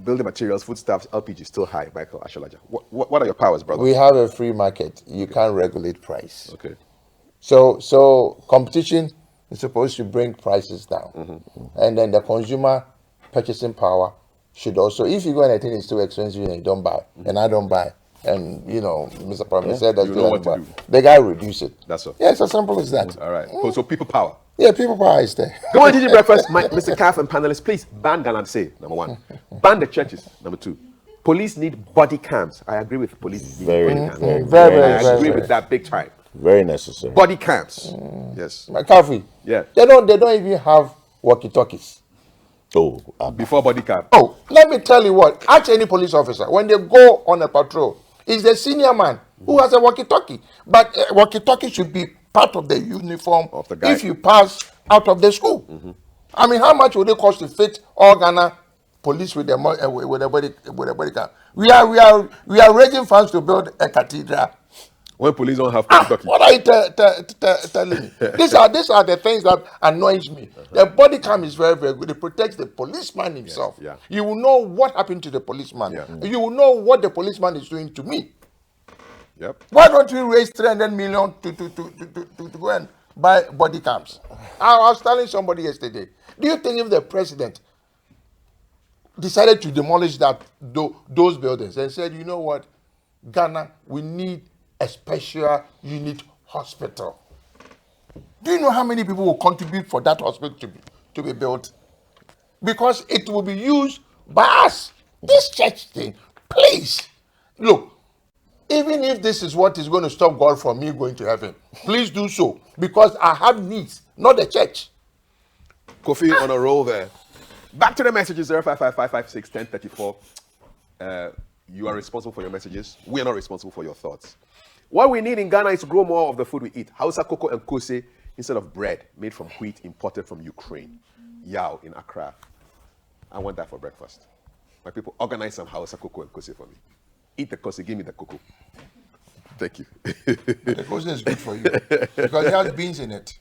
Building materials, foodstuffs, LPG still high. Michael Ashalaja. What are your powers, brother? We have a free market. You can't regulate price. Okay. So competition is supposed to bring prices down, and then the consumer purchasing power should also. If you go and a thing is too expensive and you don't buy, and I don't buy, and Mr. Prime said that You know what to do. the guy reduce it. That's all. Yeah, it's as simple as that. All right. So people power. Yeah, people power is there. Come on, GG Breakfast. Mr. Calf and panelists, please ban galamsey, number 1. Ban the churches, number 2. Police need body cams. I agree with police. Very, body cams. very, Very, I very, agree very. with that big time. very necessary. Body cams. Yes. McCaffrey. Yeah. They don't even have walkie-talkies. Oh, Before body cam. Oh, let me tell you what. Ask any police officer when they go on a patrol. It's the senior man who has a walkie-talkie. But walkie-talkie should be part of the uniform Of the guy. if you pass out of the school. I mean, how much would it cost to fit all Ghana police with a body cam? We are raising funds to build a cathedral. When police don't have walkie-talkie. What are you telling me? These are the things that annoys me. The body cam is very, very good. It protects the policeman himself. yeah. You will know what happened to the policeman. Yeah. You will know what the policeman is doing to me. Yep. Why don't we raise 300 million to go and buy body cams. I was telling somebody yesterday, do you think if the president decided to demolish those buildings and said, you know what, Ghana, we need a special unit hospital. Do you know how many people will contribute for that hospital to be built? Because it will be used by us. This church thing, please, look, even if this is what is going to stop God from me going to heaven, please do so. Because I have needs, not the church. Kofi on a roll there. Back to the messages, 0555561034. You are responsible for your messages. We are not responsible for your thoughts. What we need in Ghana is to grow more of the food we eat. Hausa cocoa and kose instead of bread made from wheat imported from Ukraine. Yao in Accra. I want that for breakfast. My people, organize some Hausa cocoa and kose for me. Eat the kose, give me the cocoa. Thank you. The kose is good for you because it has beans in it.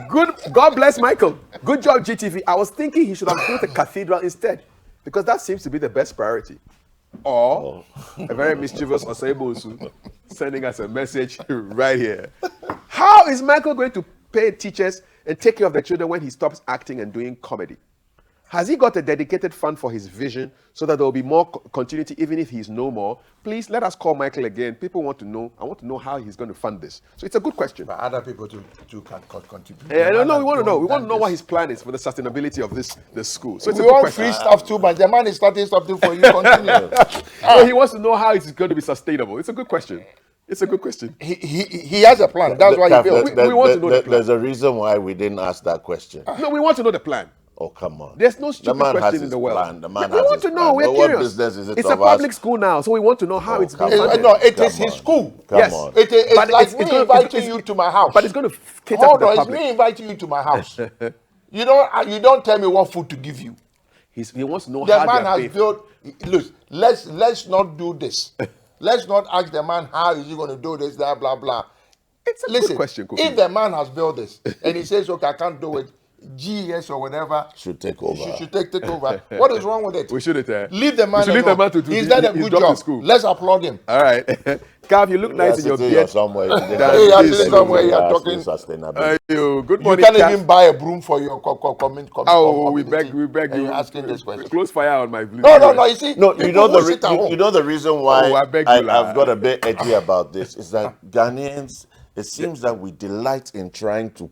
Good. God bless Michael. Good job, GTV. I was thinking he should have built a cathedral instead because that seems to be the best priority. Or a very mischievous Oseibosu sending us a message right here. How is Michael going to pay teachers and take care of the children when he stops acting and doing comedy? Has he got a dedicated fund for his vision so that there will be more continuity even if he's no more? Please let us call Michael again. People want to know. I want to know how he's going to fund this. So it's a good question. But other people too can contribute. No, we want to know. We want to know what his plan is for the sustainability of this school. So it's We a good want question. free stuff too, but the man is starting something for you. Continue. No, he wants to know how it's going to be sustainable. It's a good question. It's a good question. He has a plan. That's why he built. We want to know the plan. There's a reason why we didn't ask that question. No, we want to know the plan. Oh, come on. There's no The stupid man has question in his the world. plan. The man we has want his to know. plan. We're What curious. business is it It's a of us? public school now, so we want to know how it's being come on. funded. No, it Come is his on. school. Come Yes. on. It's But like it's me gonna- inviting it's- you to my house. But it's going to cater Hold to the on, it's public. me inviting you to my house. You don't tell me what food to give you. He wants to know The how man they are has paid. built. Look, let's not do this. Let's not ask the man how is he going to do this, blah blah blah. It's a Listen, good question, Kofi. if the man has built this and he says, okay, I can't do it, GS or whatever Should take over. should take over. What is wrong with it? We shouldn't. Leave the man We should leave the alone. man to do He's this. done a He's good dropped job. his school. Let's applaud him. All right. Cav, you look nice in your Sitting beard. somewhere. Hey, you're sitting somewhere, you're talking. Sustainability. Ayo, good You morning, can't Cav. even buy a broom for your comment. Oh, we beg and you. you're asking this question. Close fire on my blue. No. You see, No, you people know who sit at home. you know the reason why Oh, I beg you, lad. I've got a bit edgy about this is that Ghanaians, it seems that we delight in trying to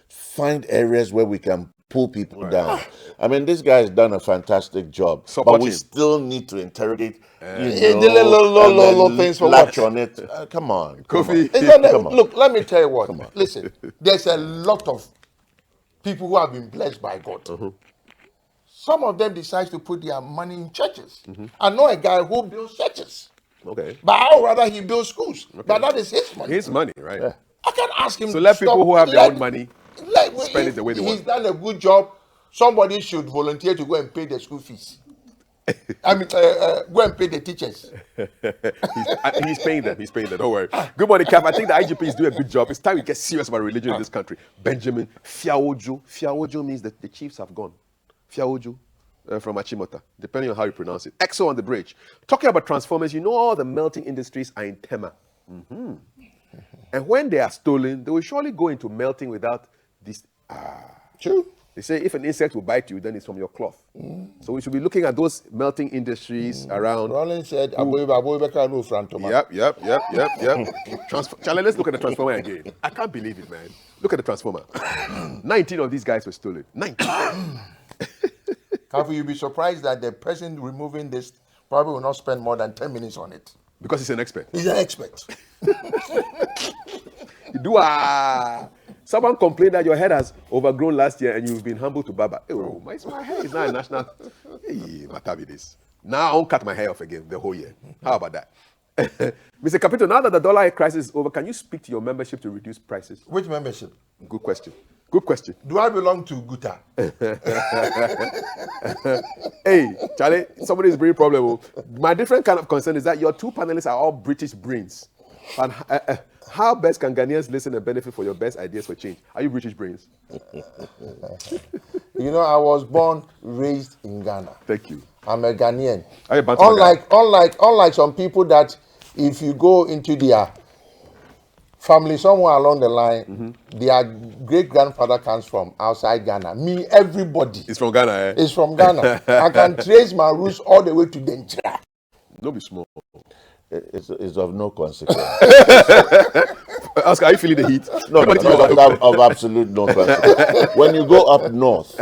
find areas where we can pull people down. I mean, this guy has done a fantastic job, Support but we him. still need to interrogate, the little things for latch what? on it. Come on, Kofi. Come on. Look, let me tell you what. Listen, there's a lot of people who have been blessed by God. Some of them decide to put their money in churches. I know a guy who builds churches, Okay. but I would rather he builds schools. But that is his money. His money, right? I can ask him. So let stop. people who have their own money spend spend it the way they He's want. done a good job. Somebody should volunteer to go and pay the school fees. I mean, go and pay the teachers. He's paying them. He's paying them. Don't worry. Good morning, Cap. I think the IGP is doing a good job. It's time we get serious about religion in this country. Benjamin Fiawojo. Fiawojo means that the chiefs have gone. Fiawojo from Achimota, depending on how you pronounce it. EXO on the bridge. Talking about transformers, you know all the melting industries are in Tema. And when they are stolen, they will surely go into melting without this. True. They say if an insect will bite you, then it's from your cloth. So we should be looking at those melting industries around. Rollins said, "Aboyeba no frantoma." Yep. Charlie, let's look at the transformer again. I can't believe it, man. Look at the transformer. 19 of these guys were stolen. 19. Kafui, you'll be surprised that the person removing this probably will not spend more than 10 minutes on it. Because he's an expert. He's an expert. Someone complained that your head has overgrown last year and you've been humble to Baba. Oh, my hair is not a national. Hey, Matabi this. Now I won't cut my hair off again the whole year. How about that? Mr. Capito, now that the dollar crisis is over, can you speak to your membership to reduce prices? Which membership? Good question. Good question. Do I belong to Guta? Hey, Charlie, somebody is bringing problem. My different kind of concern is that your two panelists are all British brains. And how best can Ghanaians listen and benefit for your best ideas for change? Are you British brains? You know, I was born, raised in Ghana. Thank you. I'm a Ghanaian. Are you a Bantu guy? Unlike some people that if you go into their family somewhere along the line, their great grandfather comes from outside Ghana. Me, everybody It's from Ghana, eh? is from Ghana. I can trace my roots all the way to Denchira. No be small. It's of no consequence. Oscar, are you feeling the heat? No, of absolute no consequence. When you go up north,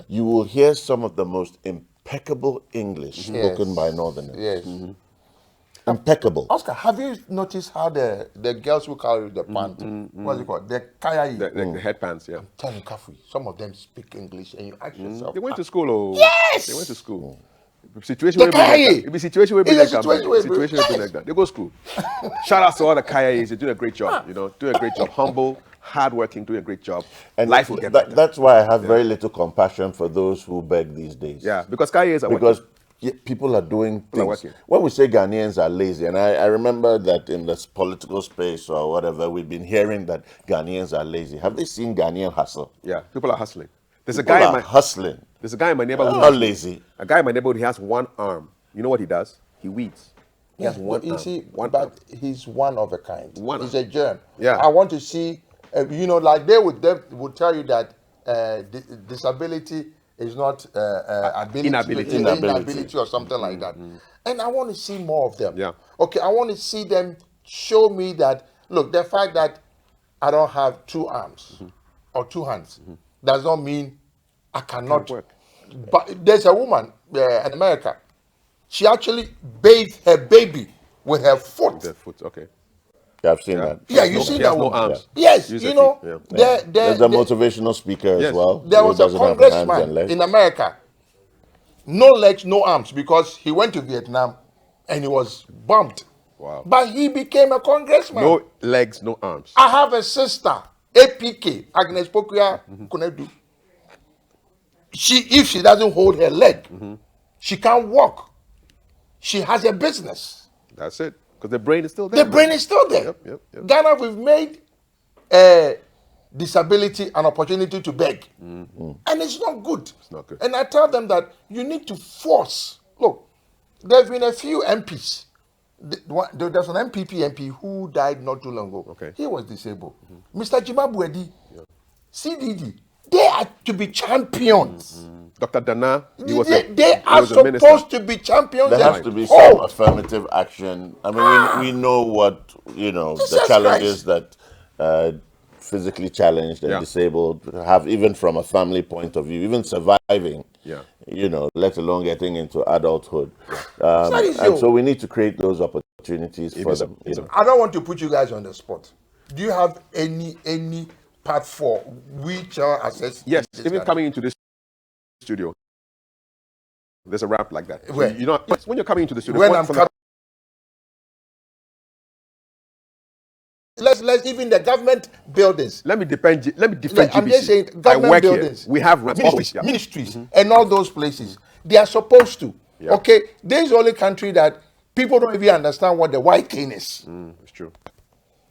you will hear some of the most impeccable English spoken by Northerners. Yes. Impeccable. Oscar, have you noticed how the girls who carry the pant, what's it called? The kaya. The headpants, yeah. Tell me, Kafui, some of them speak English, and you ask yourself, They went to school, oh. Yes! They went to school. Situation The will be like Kaya. that. It'll be situation will be It's a like that. situation where- Situation will be like that. They go to school. Shout out to all the Kayas. They're doing a great job. Doing a great job. Humble, hardworking, doing a great job. And life will get better. That's why I have very little compassion for those who beg these days. Yeah, because Kayas are Because people are doing People are things. working. When we say Ghanaians are lazy, and I remember that in this political space or whatever, we've been hearing that Ghanaians are lazy. Have they seen Ghanaian hustle? Yeah, people are hustling. There's a People guy are hustling. There's a guy in my neighborhood. Not lazy. A guy in my neighborhood. He has one arm. You know what he does? He weeds. He has one you arm. see, One but arm. he's one of a kind. One He's arm. a germ. Yeah. I want to see, like they would tell you that disability is not ability, Inability. or something like that. And I want to see more of them. Yeah. Okay, I want to see them show me that, look, the fact that I don't have two arms or two hands does not mean I cannot work. But there's a woman in America. She actually bathed her baby with her foot. The foot. Okay. Yeah, I've seen that. Yeah, you No, see he that has no woman. arms. Yes, Use you the know, feet, yeah. There's a motivational speaker Yes. as well. there who was a doesn't have hands and congressman legs. in America, no legs, no arms, because he went to Vietnam and he was bumped. Wow. But he became a congressman. No legs, no arms. I have a sister, APK, Agnes Pokuya Kunedu. If she doesn't hold her leg, she can't walk. She has a business. That's it. Because the brain is still there. The brain is still there. Yep. Ghana, we've made disability an opportunity to beg. And it's not good. It's not good. And I tell them that you need to force. Look, there have been a few MPs. There's an MPP MP who died not too long ago. Okay. He was disabled. Mr. Jimabuedi, CDD, they are to be champions. Dr. Dana, he was They are supposed to be champions. There has and- to be some affirmative action. I mean, we know what, the Jesus challenges that physically challenged and Yeah. disabled have, even from a family point of view, even surviving, Yeah. let alone getting into adulthood. not easy. And so we need to create those opportunities for them. I don't want to put you guys on the spot. Do you have any part for wheelchair access? Yes, even coming into this studio, there's a rap like that. Where? When you're coming into the studio, When what- I'm from cut- Let's even the government buildings. let me defend I'm GBC. just saying I government work buildings. here. We have ramps. ministries, Yeah. ministries and all those places. They are supposed to. Yeah. Okay, this is the only country that people don't even understand what the white cane is. It's true.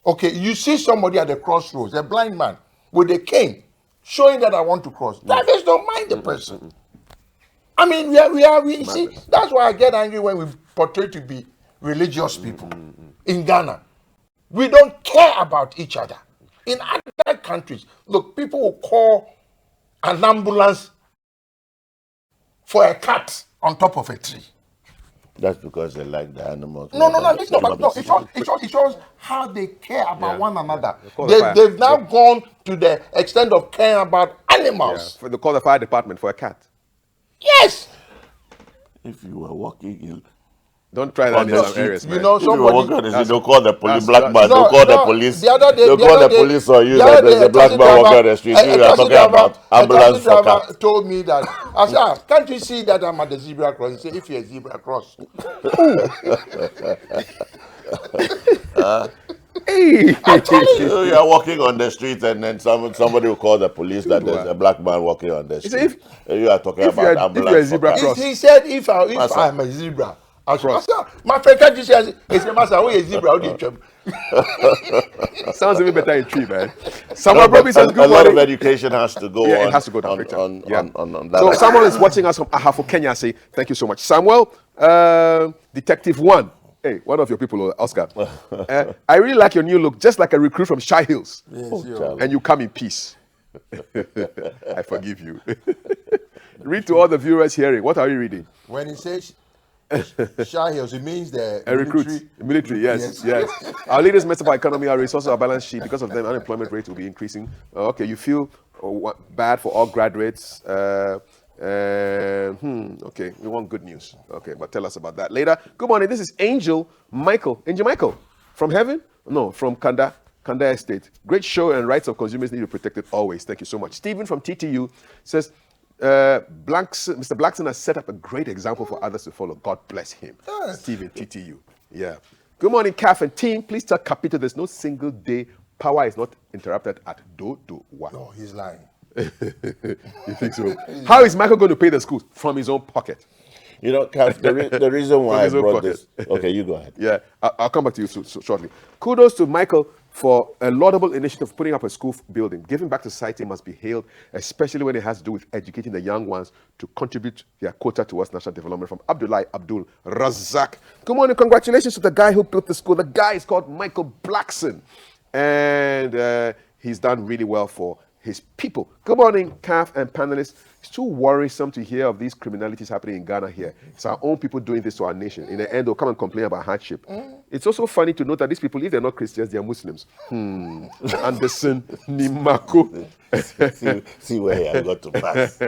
Okay, you see somebody at the crossroads, a blind man with a cane, showing that I want to cross. Drivers don't mind the person. I mean, we see. That's why I get angry when we portray to be religious people in Ghana. We don't care about each other. In other countries, look, people will call an ambulance for a cat on top of a tree. That's because they like the animals. No. It shows how they care about one another. call the fire. They've now gone to the extent of caring about animals. They call the fire department for a cat. Yes. If you were walking Don't try that in the some street, areas, you man. know, if you were somebody- walking on the street, they'll call the police. Black man, No, they'll call the no, police. the other day- They'll the call other the day- police on you the other that there's day, a black man taxi walking on driver- the street. a You are taxi talking driver- about ambulance a taxi for driver cats. told me that. I said, can't you see that I'm at the zebra cross? He said, if you're a zebra cross. You are walking on the street and then somebody will call the police that there's a black man walking on the street. if- You are talking if about you're a ambulance for zebra cats. cross. He said, if Master. I'm a zebra, I should. I said, my friend, can't you say, he said, Master, who is a zebra? How do you jump? Sounds even better in tree, man. Samuel No, but Broby says, a good lot of morning. education has to go Yeah, on. it has to go down. on, big time. on, Yeah. on that. So Samuel is watching us from Ahafo, Kenya. Say thank you so much, Samuel. Detective 1, Hey, one of your people, Oscar. I really like your new look, just like a recruit from Shy Hills. Yes, And you come in peace. I forgive you. Read to all the viewers hearing. What are you reading? When he says Shy Hills, it means the A military, yes. Our leaders mess up our economy, our resources, our balance sheet. Because of them, unemployment rate will be increasing. Okay, you feel bad for all graduates. Okay, we want good news. Okay, but tell us about that later. Good morning, this is Angel Michael from heaven? No, from Kanda Estate. Great show, and rights of consumers need to be protected always. Thank you so much. Stephen from TTU says, Mr. Blackson has set up a great example for others to follow. God bless him. Stephen, TTU. Yeah. Good morning, Kaf and team. Please tell Capito there's no single day power is not interrupted at Do-Do-Wa. No, he's lying. You think so? How is Michael going to pay the schools? From his own pocket. You know, Kaf, the reason why I brought this... Okay, you go ahead. Yeah, I'll come back to you shortly. Kudos to Michael for a laudable initiative putting up a school building. Giving back to society must be hailed, especially when it has to do with educating the young ones to contribute their quota towards national development. From Abdullah Abdul Razak. Good morning, congratulations to the guy who built the school. The guy is called Michael Blackson, and he's done really well for his people. Good morning, CAF and panelists. It's too worrisome to hear of these criminalities happening in Ghana here. It's our own people doing this to our nation. In the end, they'll come and complain about hardship. It's also funny to note that these people, if they're not Christians, they're Muslims. Anderson, Nimako. See where I got to pass.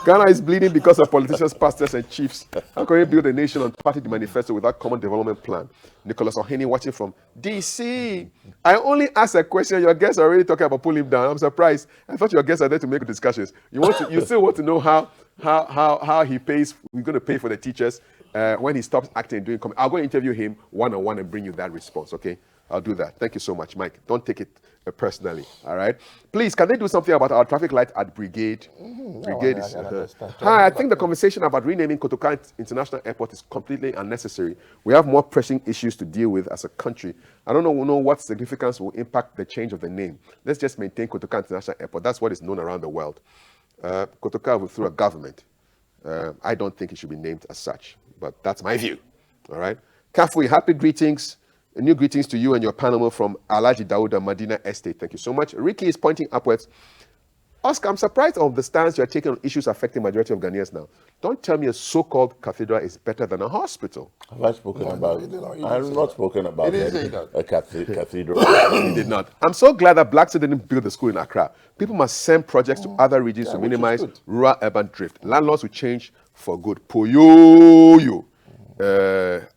Ghana is bleeding because of politicians, pastors, and chiefs. How can you build a nation on party manifesto without common development plan? Nicholas Ohene watching from DC. I only asked a question. Your guests are already talking about pulling him down. I'm surprised. I thought your guests are there to make discussions. You still want to know how he pays. We're going to pay for the teachers when he stops acting and doing comedy. I'll go interview him one-on-one and bring you that response, okay? I'll do that. Thank you so much, Mike. Don't take it personally, all right? Please, can they do something about our traffic light at Brigade? Brigade is... Hi, I think the conversation about renaming Kotoka International Airport is completely unnecessary. We have more pressing issues to deal with as a country. I don't know what significance will impact the change of the name. Let's just maintain Kotoka International Airport. That's what is known around the world. Kotoka will through a government. I don't think it should be named as such, but that's my view, all right? Kafui, happy greetings. New greetings to you and your panel from Alaji Dauda Madina Estate. Thank you so much. Ricky is pointing upwards. Oscar, I'm surprised of the stance you're taking on issues affecting majority of Ghanaians now. Don't tell me a so-called cathedral is better than a hospital. Have I spoken about it? I've not spoken about a cathedral. He did not. I'm so glad that Blackson didn't build a school in Accra. People must send projects to other regions to minimize rural-urban drift. Landlords will change for good. Poyoyo.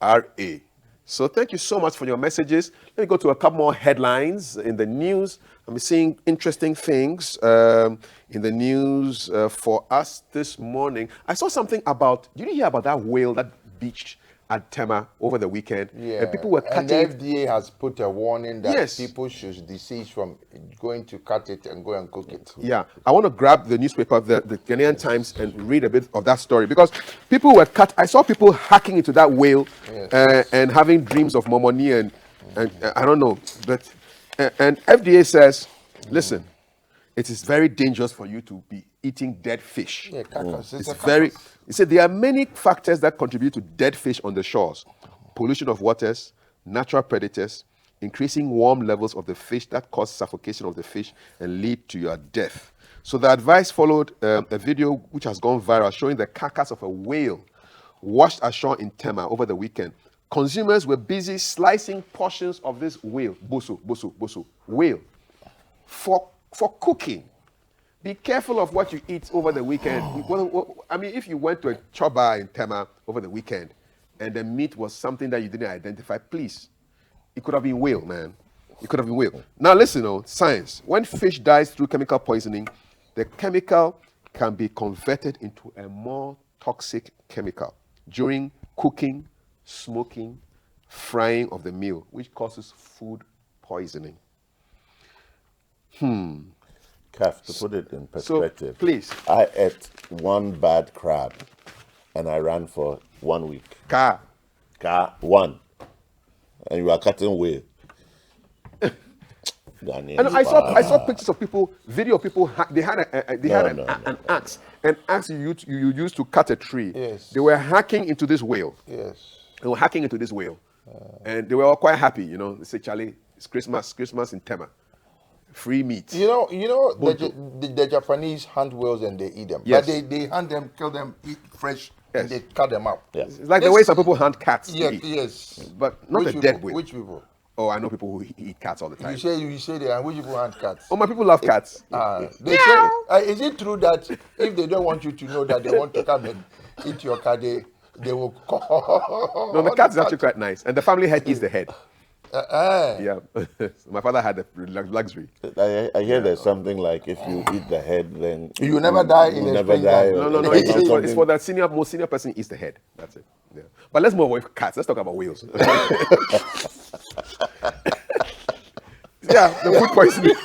R.A. So thank you so much for your messages. Let me go to a couple more headlines in the news. I'm seeing interesting things in the news for us this morning. I saw something about, did you hear about that whale that beached at Tema over the weekend? Yeah. And people were cutting and the FDA has put a warning that people should desist from going to cut it and go and cook it. Yeah, I want to grab the newspaper, the Ghanaian Times, and read a bit of that story because people were cut. I saw people hacking into that whale and having dreams of Momoni and I don't know. But and FDA says, listen, it is very dangerous for you to be eating dead fish. Yeah, carcass. It's very. He said there are many factors that contribute to dead fish on the shores: pollution of waters, natural predators, increasing warm levels of the fish that cause suffocation of the fish and lead to your death. So the advice followed a video which has gone viral showing the carcass of a whale washed ashore in Tema over the weekend. Consumers were busy slicing portions of this whale, whale, for cooking. Be careful of what you eat over the weekend. I mean, if you went to a choba in Tema over the weekend and the meat was something that you didn't identify, please, it could have been whale, man. It could have been whale. Now listen, science. When fish dies through chemical poisoning, the chemical can be converted into a more toxic chemical during cooking, smoking, frying of the meal, which causes food poisoning. Kaf, to put it in perspective, so, please. I ate one bad crab and I ran for 1 week. One. And you are cutting whale. And I saw pictures of people, video of people. They had an axe, an axe you used to cut a tree. Yes. They were hacking into this whale. Yes. They were hacking into this whale. And they were all quite happy, you know. They say, Charlie, it's Christmas in Tema. Free meat. You know the Japanese hunt whales and they eat them. Yes. But they hunt them, kill them, eat fresh, Yes. and they cut them up. Yeah. It's like the way some people hunt cats. to Yes, eat. yes. But not Which a dead people? whale. Which people? Oh, I know people who eat cats all the time. You say they and which people hunt cats? Oh, my people love cats. They say, is it true that if they don't want you to know that they want to come and eat your cat, they will call? No, the cat is actually quite nice. And the family head eats the head. Yeah. Yeah. So my father had the luxury. I hear there's something like if you eat the head, then You never die in you a never spring die. time. No. It's for the most senior person eats the head. That's it. Yeah. But let's move away from cats. Let's talk about whales. Yeah, the food poisoning.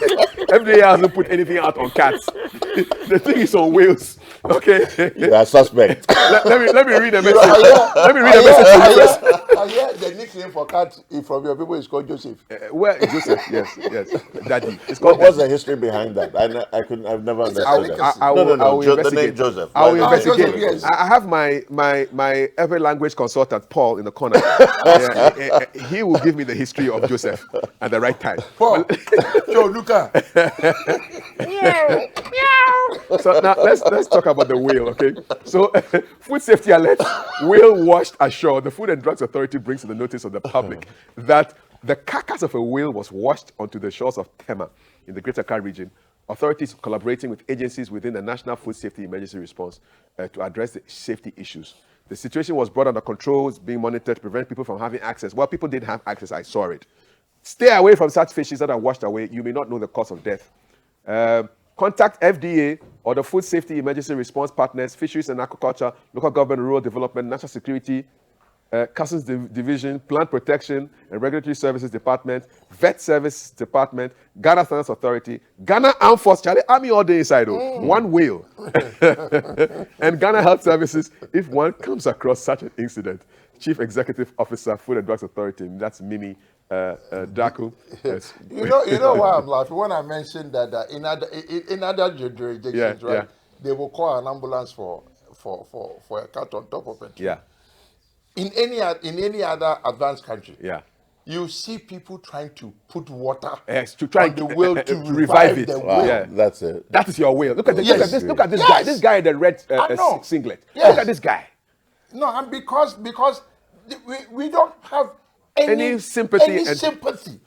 FDA hasn't put anything out on cats. The thing is on whales. Okay. You are suspect. Let me read the message. Let me read the message to you first. I hear the nickname for cat from your people is called Joseph. Well, Joseph, yes, Daddy. It's called What's the history behind that? I've never understood that. I will No. The investigate. name Joseph. I will Why not? investigate. Joseph, yes. I have my every language consultant Paul in the corner. He will give me the history of Joseph at the right time. Paul, Joe, Luca. So now let's talk about the whale, okay? So food safety alert: whale washed ashore. The Food and Drugs Authority brings to the notice of the public that the carcass of a whale was washed onto the shores of Tema in the Greater Accra region. Authorities collaborating with agencies within the National Food Safety Emergency Response to address the safety issues. The situation was brought under control, it's being monitored to prevent people from having access. Well, people did have access. I saw it. Stay away from such fishes that are washed away. You may not know the cause of death. Contact FDA or the Food Safety Emergency Response Partners, Fisheries and Aquaculture, Local Government, Rural Development, National Security, Customs Division, Plant Protection and Regulatory Services Department, Vet Service Department, Ghana Standards Authority, Ghana Armed Force, Charlie, Army all day inside, one whale, and Ghana Health Services if one comes across such an incident. Chief Executive Officer, Food and Drugs Authority, that's Mimi Daku. Yes. You know why I'm laughing? When I mentioned that in other jurisdictions, right, yeah. they will call an ambulance for a cat on top of it. Yeah, In any other advanced country, yeah. you see people trying to put water Yes, to try on the whale to revive it. the Wow. whale. Yeah. That's it. That is your whale. Look at Yes. look at this Yes. guy. This guy in the red I know. singlet. Yes. Look at this guy. No, and because we don't have Any sympathy Any and- sympathy.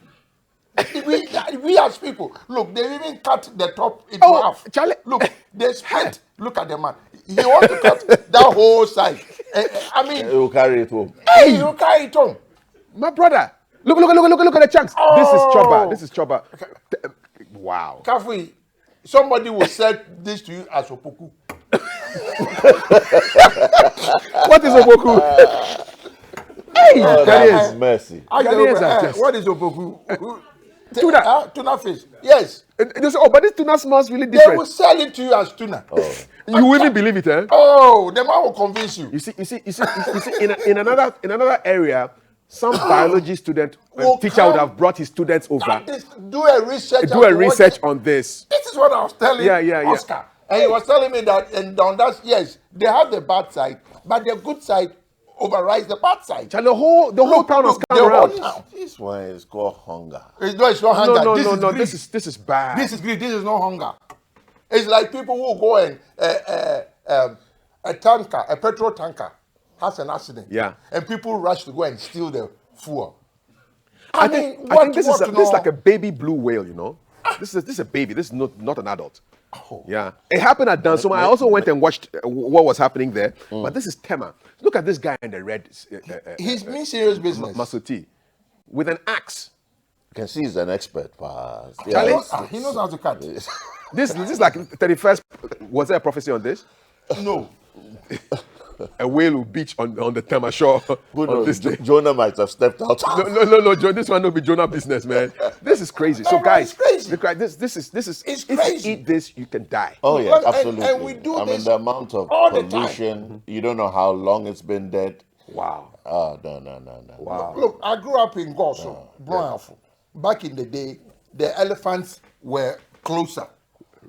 we as people, look, they even cut the top into half. Charlie. Look, they split. Look at the man. He wants to cut that whole side. I mean, You will carry it home. hey, you carry it home. My brother. Look at the chunks. This is Oh. Choba. This is Choba. Wow. Kafui, somebody will sell this to you as opoku. What is Oboku? Hey, Oh, that that's is. mercy. Ghanaians are just- What is opoku? Tuna. Tuna fish. Yes. They say, oh, but this tuna smells really They different. will sell it to you as tuna. You will even believe it, eh? Oh, the man will convince you. You see, in another area, some biology student, Will teacher would come- have brought his students over, That is, do a research. do a as to research what- on this. This is what I was telling Yeah. Oscar. And he was telling me that, and on that, yes, they have the bad side, but the good side overrides the bad side. And the whole town has come the whole around. town. This one is called hunger. It's not hunger. No, this is greed. this is bad. This is greed. This is not hunger. It's like people who go and a tanker, a petrol tanker, has an accident. Yeah. And people rush to go and steal the fuel. I think this is like a baby blue whale, you know. This is a baby. This is not an adult. Oh. Yeah, it happened at Dansoma. I also went and watched what was happening there. But this is Tema. Look at this guy in the red. He's mean serious business. Masuti, with an axe. You can see he's an expert. Charlie? He knows how to cut. This is like 31st. Was there a prophecy on this? No. A whale will beach on the Tema shore Who on knows? this day. Jonah might have stepped out. No, John. This one will be Jonah business, man. This is crazy. So, Oh, guys, it's crazy. look at this. This is. It's if crazy. you eat this, you can die. Oh yes, And- and absolutely. we do I mean, this the amount of all the time. pollution. You don't know how long it's been dead. Wow. Oh no. Wow. Look, I grew up in Goso, Brownful. Back in the day, the elephants were closer.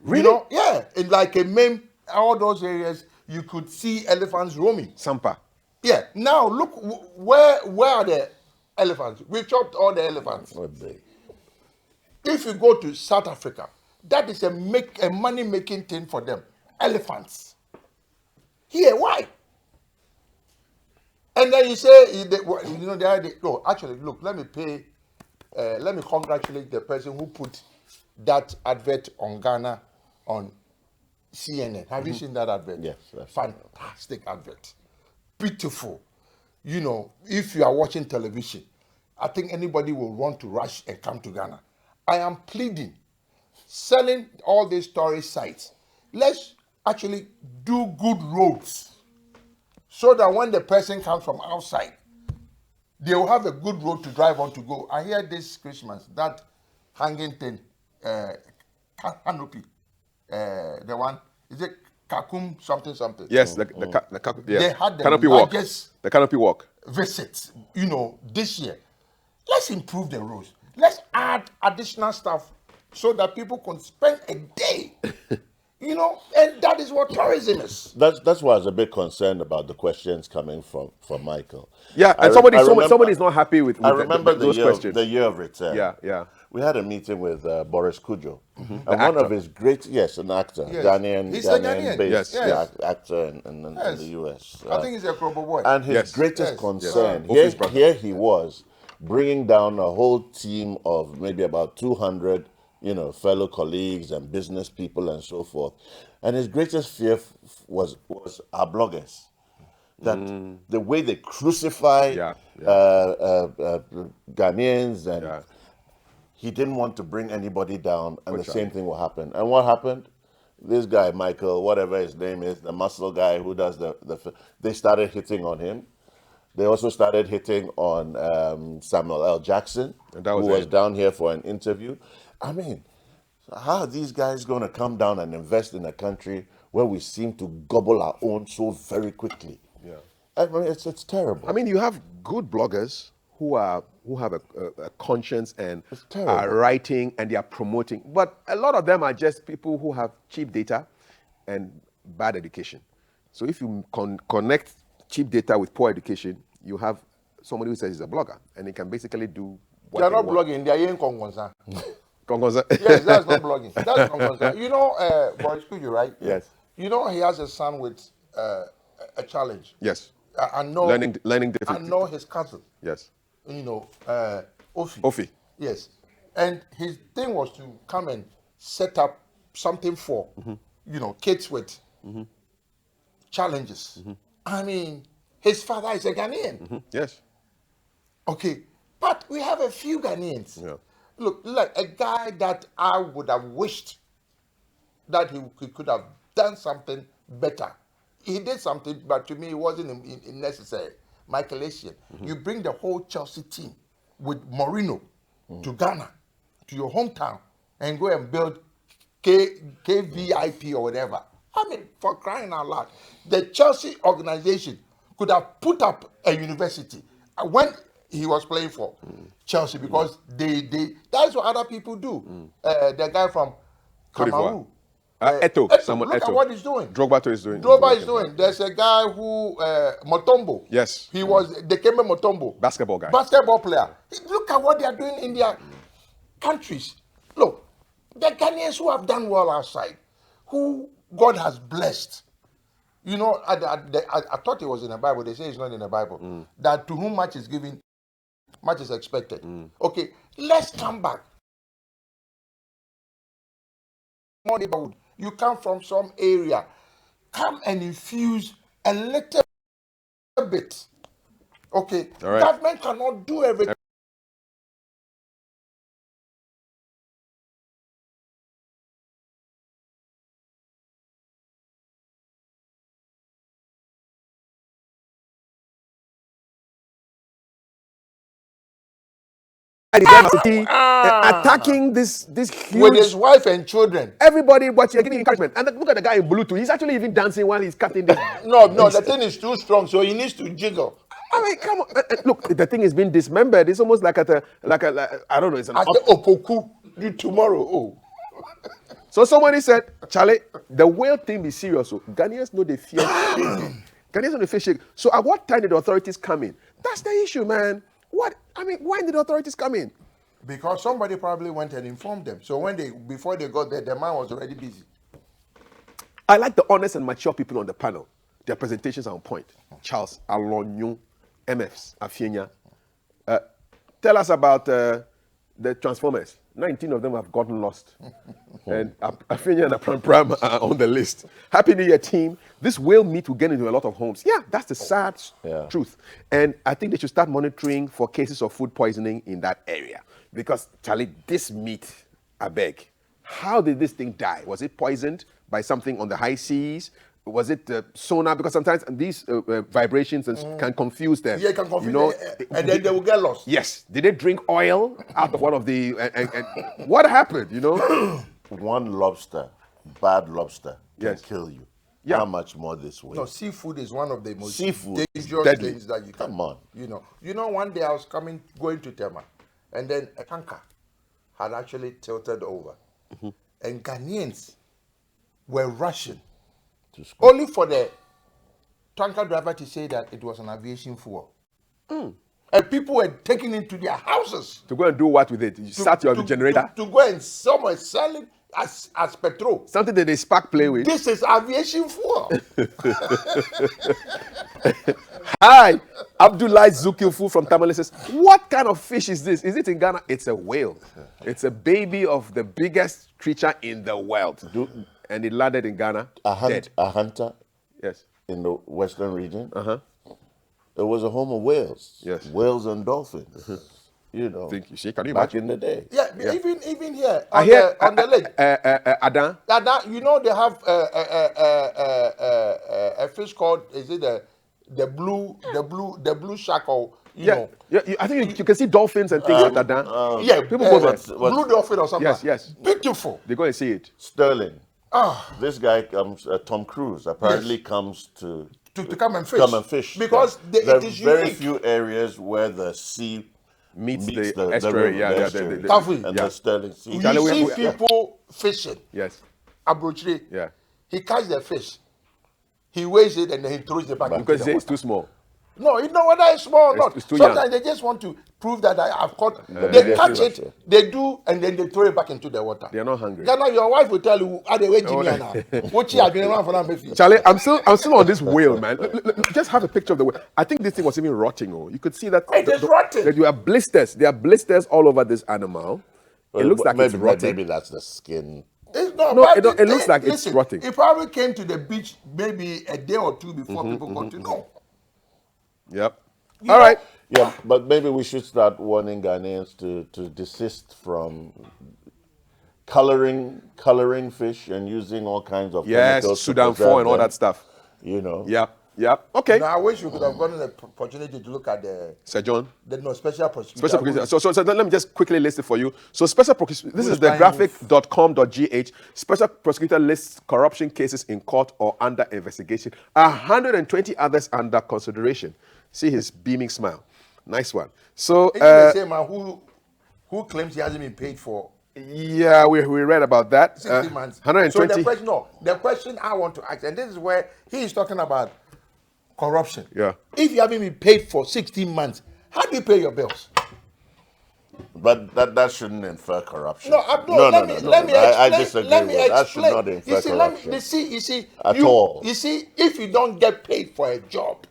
Really? You know, yeah. In like a meme, all those areas, you could see elephants roaming. Sampa. Yeah. Now look, where are the elephants. We chopped all the elephants. What day? If you go to South Africa, that is a money-making thing for them. Elephants. Here, why? And then you say, the idea. No, actually, look, let me congratulate the person who put that advert on Ghana on CNN. Have you seen that advert? Yes. Fantastic advert. Beautiful. If you are watching television, I think anybody will want to rush and come to Ghana. I am pleading, selling all these tourist sites. Let's actually do good roads so that when the person comes from outside, they will have a good road to drive on to go. I hear this Christmas, that hanging thing, canopy, the one, is it Kakum something? Yes, They had the canopy walk. largest The canopy walk. visits, this year. Let's improve the roads. Let's add additional stuff so that people can spend a day, and that is what tourism is. That's why I was a bit concerned about the questions coming from Michael. Yeah, and somebody's not happy with I remember those questions. The year of return. Yeah. We had a meeting with Boris Kujo, and one of his great, an actor, Yes. Ghanaian, He's a Ghanaian. based Yes. actor in the US. I think he's a Krobo boy. And his Yes. greatest Yes. concern, Yes. Office here he was, bringing down a whole team of maybe about 200, fellow colleagues and business people and so forth. And his greatest fear was our bloggers. That the way they crucify Ghanaians, and he didn't want to bring anybody down, and the same thing will happen. And what happened? This guy, Michael, whatever his name is, the muscle guy who does they started hitting on him. They also started hitting on Samuel L. Jackson, who was down here for an interview. I mean, how are these guys going to come down and invest in a country where we seem to gobble our own so very quickly? Yeah. I mean, it's terrible. I mean, you have good bloggers who have a conscience and terrible. are writing and they are promoting, but a lot of them are just people who have cheap data and bad education. So if you connect cheap data with poor education, you have somebody who says he's a blogger and he can basically do what They are they not want. blogging, they are in Kongonsa. Kongonsa. Yes, that's not blogging. That's Kongonsa. Boris Kujo, right? Yes. He has a son with a challenge. Yes. I know. Learning I differently. know his cousin. Yes. Ofi. Yes. And his thing was to come and set up something for, kids with challenges. I mean, his father is a Ghanaian. Yes. Okay. But we have a few Ghanaians. Yeah. Look, like a guy that I would have wished that he could have done something better. He did something, but to me it wasn't necessary. Michael Essien, you bring the whole Chelsea team with Mourinho to Ghana, to your hometown, and go and build KVIP or whatever. I mean, for crying out loud, the Chelsea organization could have put up a university when he was playing for Chelsea, because that's what other people do. The guy from Cote d'Ivoire. Cameroon. Samuel Look Eto'o. at what he's doing. Drogba is doing. Drogba is doing. There's a guy who Motombo. Yes. He was Dikembe Motombo. Basketball guy. Basketball player. Look at what they are doing in their countries. Look, the Ghanaians who have done well outside, who God has blessed. I thought it was in the Bible. They say it's not in the Bible. That to whom much is given, much is expected. Okay, let's come back. More neighborhood. You come from some area, come and infuse a little bit. Okay, All right. Government cannot do everything. Attacking this With huge. his wife and children. Everybody watching, giving encouragement, and look at the guy in blue too. He's actually even dancing while he's cutting this. No, the thing is too strong, so he needs to jiggle. I mean, come on. Look, the thing is being dismembered. It's almost like I don't know. It's an. I say Opoku do tomorrow. Oh. So somebody said, Charlie, the whale thing is serious. So Ghanaians know they fear shaking. Ghanaians know they fear shaking. So at what time did the authorities come in? That's the issue, man. What? I mean, when did the authorities come in? Because somebody probably went and informed them. So before they got there, the man was already busy. I like the honest and mature people on the panel. Their presentations are on point. Charles Alonyo, MFs, Afienya. Tell us about the Transformers. 19 of them have gotten lost. And Afienya and Pram are on the list. Happy New Year, team. This whale meat will get into a lot of homes. Yeah, that's the sad truth. And I think they should start monitoring for cases of food poisoning in that area. Because, Charlie, this meat, I beg, how did this thing die? Was it poisoned by something on the high seas? Was it sonar? Because sometimes these vibrations can confuse them. Yeah, it can confuse them, and then they will get lost. Yes. Did they drink oil out of one of the... and what happened, you know? One lobster, bad lobster, can Yes. kill you. Yeah. How much more this way? No, seafood is one of the most Seafood is dangerous deadly. things that you can. Come on. You know, one day I was going to Tema, and then a tanker had actually tilted over, and Ghanaians were rushing, only for the tanker driver to say that it was an aviation fuel. And people were taking it to their houses To go and do what with it? You start your generator? to go and somewhere sell it as petrol. Something that they spark play with? This is aviation fuel. Hi, Abdullah Zukilfu from Tamale says, what kind of fish is this? Is it in Ghana? It's a whale. It's a baby of the biggest creature in the world. And it landed in Ghana, dead. A hunter Yes. in the western region. It was a home of whales. Yes. Whales and dolphins. You know, Think you see? Can you back imagine? in the day. Yeah, even here I on, hear on the lake. Adan. You know they have a fish called, is it the blue shark, or you know? Yeah, I think you can see dolphins and things like that. Yeah, people go there. blue dolphin or something. Yes, yes. Beautiful. They go and see it. Sterling. This guy comes, Tom Cruise, apparently comes to come and fish. come and fish. Because there it are is very unique. few areas where the sea Meets the the estuary. river, Yeah, the yeah. estuary, Kafui. and Yeah. the Sterling Sea. You Charlie, see we- people fishing. Yes. Abrochire. Yeah. He catches the fish. He weighs it and then he throws it back into Because the they say it's water. too small. No, you know whether it's small or not. it's too Sometimes young. they just want to prove that I have caught. they're They catch too it, much, they do, and then they throw it back into the water. They are not hungry. Ghana, your wife will tell you, "Are they waiting here now? What you are doing around for that?" Charlie, I'm still on this whale, man. Just have a picture of the whale. I think this thing was even rotting. Oh, you could see that. It is rotting. That you have blisters. There are blisters all over this animal. It looks like it's rotting. Maybe that's the skin. It's not. No, but it looks like it's listen, rotting. It probably came to the beach maybe a day or two before people got to know. Yep. You All know, right. Yeah, but maybe we should start warning Ghanaians to desist from coloring fish and using all kinds of Yes, chemicals to Sudan 4 preserve and all them, that stuff. You know. Yep. Yep. Okay. Now, I wish you could have gotten the opportunity to look at Sir John. the special prosecutor. Special prosecutor. So let me just quickly list it for you. So special prosecutor, this Who is is the buying graphic.com.gh. Special prosecutor lists corruption cases in court or under investigation. 120 others under consideration. See his beaming smile. Nice one. So Isn't the same man who claims he hasn't been paid for yeah, we read about that. 60 months? 120. So the question I want to ask, and this is where he is talking about corruption. Yeah. If you haven't been paid for 16 months, how do you pay your bills? But that shouldn't infer corruption. No, let me I explain. disagree Let me with that. Should explain. not infer You see, corruption. you see, At all. You see, if you don't get paid for a job,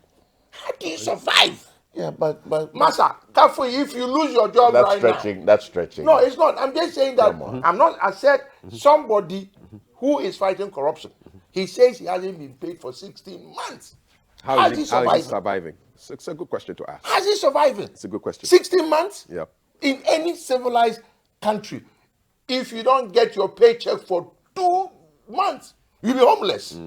how do you survive? Yeah, but Master, Kafui, if you lose your job that's right stretching. That's stretching. now. No, it's not. I'm just saying that I said somebody who is fighting corruption. He says he hasn't been paid for 16 months. How is he surviving? It's a good question to ask. How's he surviving? It's a good question. 16 months? Yep. In any civilized country, if you don't get your paycheck for 2 months, you'll be homeless.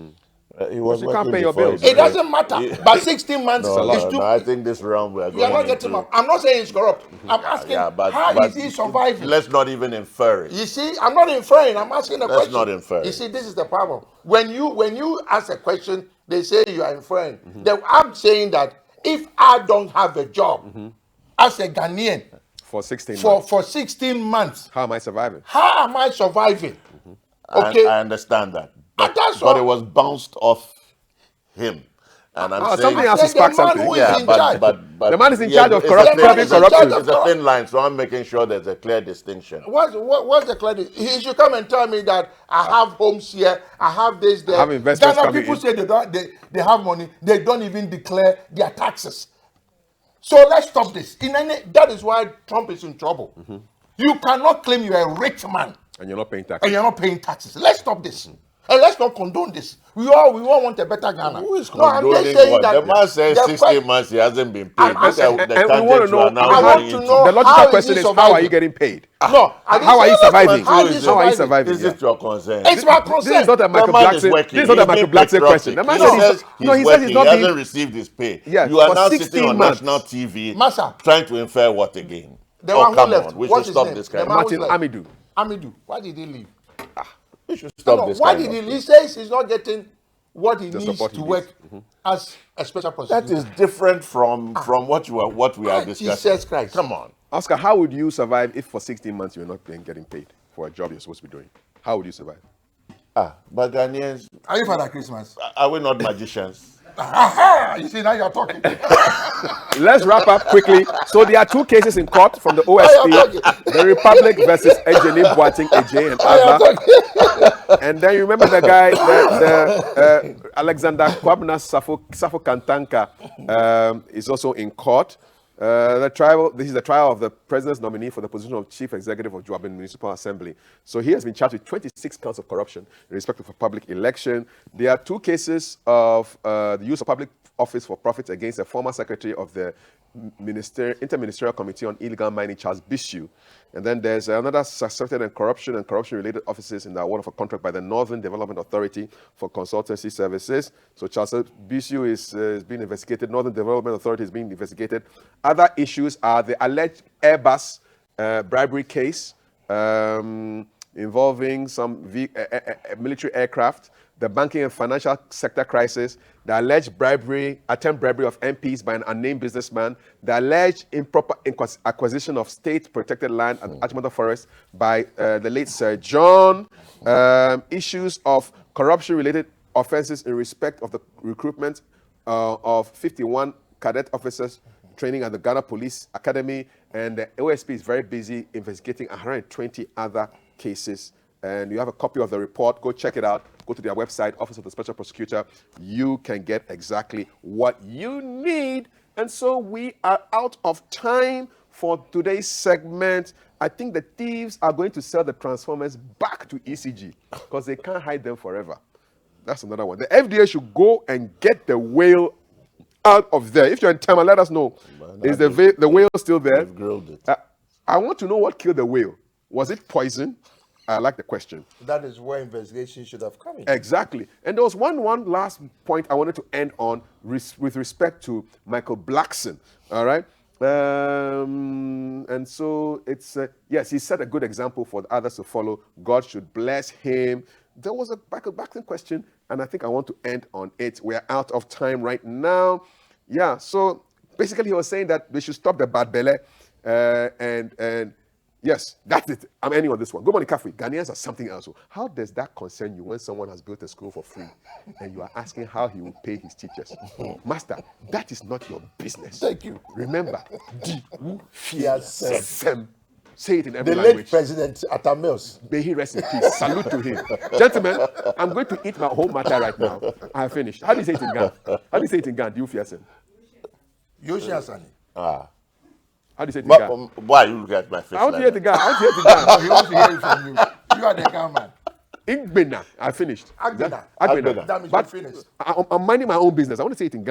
He was You can't working pay your before bills. he It died. doesn't matter. But 16 months is too. No, I think this round we are You going are not getting into. up. I'm not saying he's corrupt. I'm asking how is he surviving? Let's not even infer it. You see, I'm not inferring. I'm asking a Let's question. not infer. You see, this is the problem. When you ask a question, they say you are inferring. Then I'm saying that if I don't have a job as a Ghanaian For 16 months. for 16 months, How am I surviving? how am I surviving? Okay. I understand that. And that's But all. it was bounced off him. And I'm saying, something has to the spark man something. who is yeah, in charge. but The man is in charge of it's a corrupt- thin- curbing it's a- corruption. It's a thin line, so I'm making sure there's a clear distinction. What's the credit? He should come and tell me that I have homes here, I have this there. have investments Ghana coming people in. say they have money, they don't even declare their taxes. So let's stop this. That is why Trump is in trouble. You cannot claim you're a rich man And you're not paying tax. and you're not paying taxes. Let's stop this. And let's not condone this. We all want a better Ghana. Who is No, I'm just condoning saying what? that The man says the 16 months he hasn't been paid. I'm saying- The and we want to tangent know, you are now I going want to into. know the logical how question he is, how are surviving? you getting paid? No, I didn't How are say you that. surviving? How is he How are you surviving? surviving? Is it your concern? It's my concern. This is not a Michael man is Blackson. working. This is not a He's Michael being Blackson question. The man patriotic. said He says no, he working. says he's not He hasn't being. received his pay. Yes, You are for now 16 sitting on months. national TV Massa. trying to infer what again? The Oh, one who come left. on. We What's should his stop name? this The kind man of who's Martin left. Amidou. Amidou. Why did he leave? We should stop No, this why kind did of he? He says he's not getting what he The needs support he to needs. work as a special prosecutor. That is different from what we are discussing. Jesus Christ. Come on. Oscar, how would you survive if for 16 months you're not getting paid for a job you're supposed to be doing? How would you survive? But Ghanaians, Are you Father Christmas? are we not magicians? Aha! You see, now you're talking. Let's wrap up quickly. So there are two cases in court from the I am OSP, talking. the Republic versus Ejeni Boateng, Eje and I am Abba. talking. And then you remember the guy, Alexander Kwabena Safo Kantanka is also in court. This is the trial of the president's nominee for the position of chief executive of Juaben Municipal Assembly. So he has been charged with 26 counts of corruption in respect of a public election. There are two cases of the use of public office for profit against a former secretary of the Interministerial Committee on Illegal Mining, Charles Bishu. And then there's another suspected in corruption and corruption-related offices in the award of a contract by the Northern Development Authority for consultancy services. So Charles Bishu is being investigated. Northern Development Authority is being investigated. Other issues are the alleged Airbus bribery case involving some military aircraft, the banking and financial sector crisis, the alleged attempt bribery of MPs by an unnamed businessman, the alleged improper acquisition of state-protected land at Achimota Forest by the late Sir John, issues of corruption-related offenses in respect of the recruitment of 51 cadet officers training at the Ghana Police Academy, and the OSP is very busy investigating 120 other cases. And you have a copy of the report. Go check it out. Go to their website, Office of the Special Prosecutor. You can get exactly what you need. And so we are out of time for today's segment. I think the thieves are going to sell the Transformers back to ECG because they can't hide them forever. That's another one. The FDA should go and get the whale out of there. If you're in Tama, let us know. Is the whale still there? They've grilled it. I want to know what killed the whale. Was it poison? I like the question. That is where investigation should have come in. Exactly. And there was one last point I wanted to end on with respect to Michael Blackson. All right. And so it's, yes, he set a good example for others to follow. God should bless him. There was a Michael Blackson question, and I think I want to end on it. We're out of time right now. Yeah, so basically he was saying that they should stop the bad belly. And yes, that's it. I'm ending on this one. Good morning, Kafui. Ghanaians are something else. How does that concern you when someone has built a school for free and you are asking how he will pay his teachers? Master, that is not your business. Thank you. Remember, Yes, say it in every the late language. President Atamils. May he rest in peace. Salute to him. Gentlemen, I'm going to eat my whole matter right now. I have finished. How do you say it in Ghana? How do you say it in Ghana? Do you fear him? Yoshi Asani. How do you say it in Ghana? Why you look at my face? I want to like hear the Ghana. I want to hear the Ghana. He wants to hear it from you. You are the Ghana man. Igbena. I finished. Agbena. Agbena. That means But you're finished. I'm minding my own business. I want to say it in Ghana.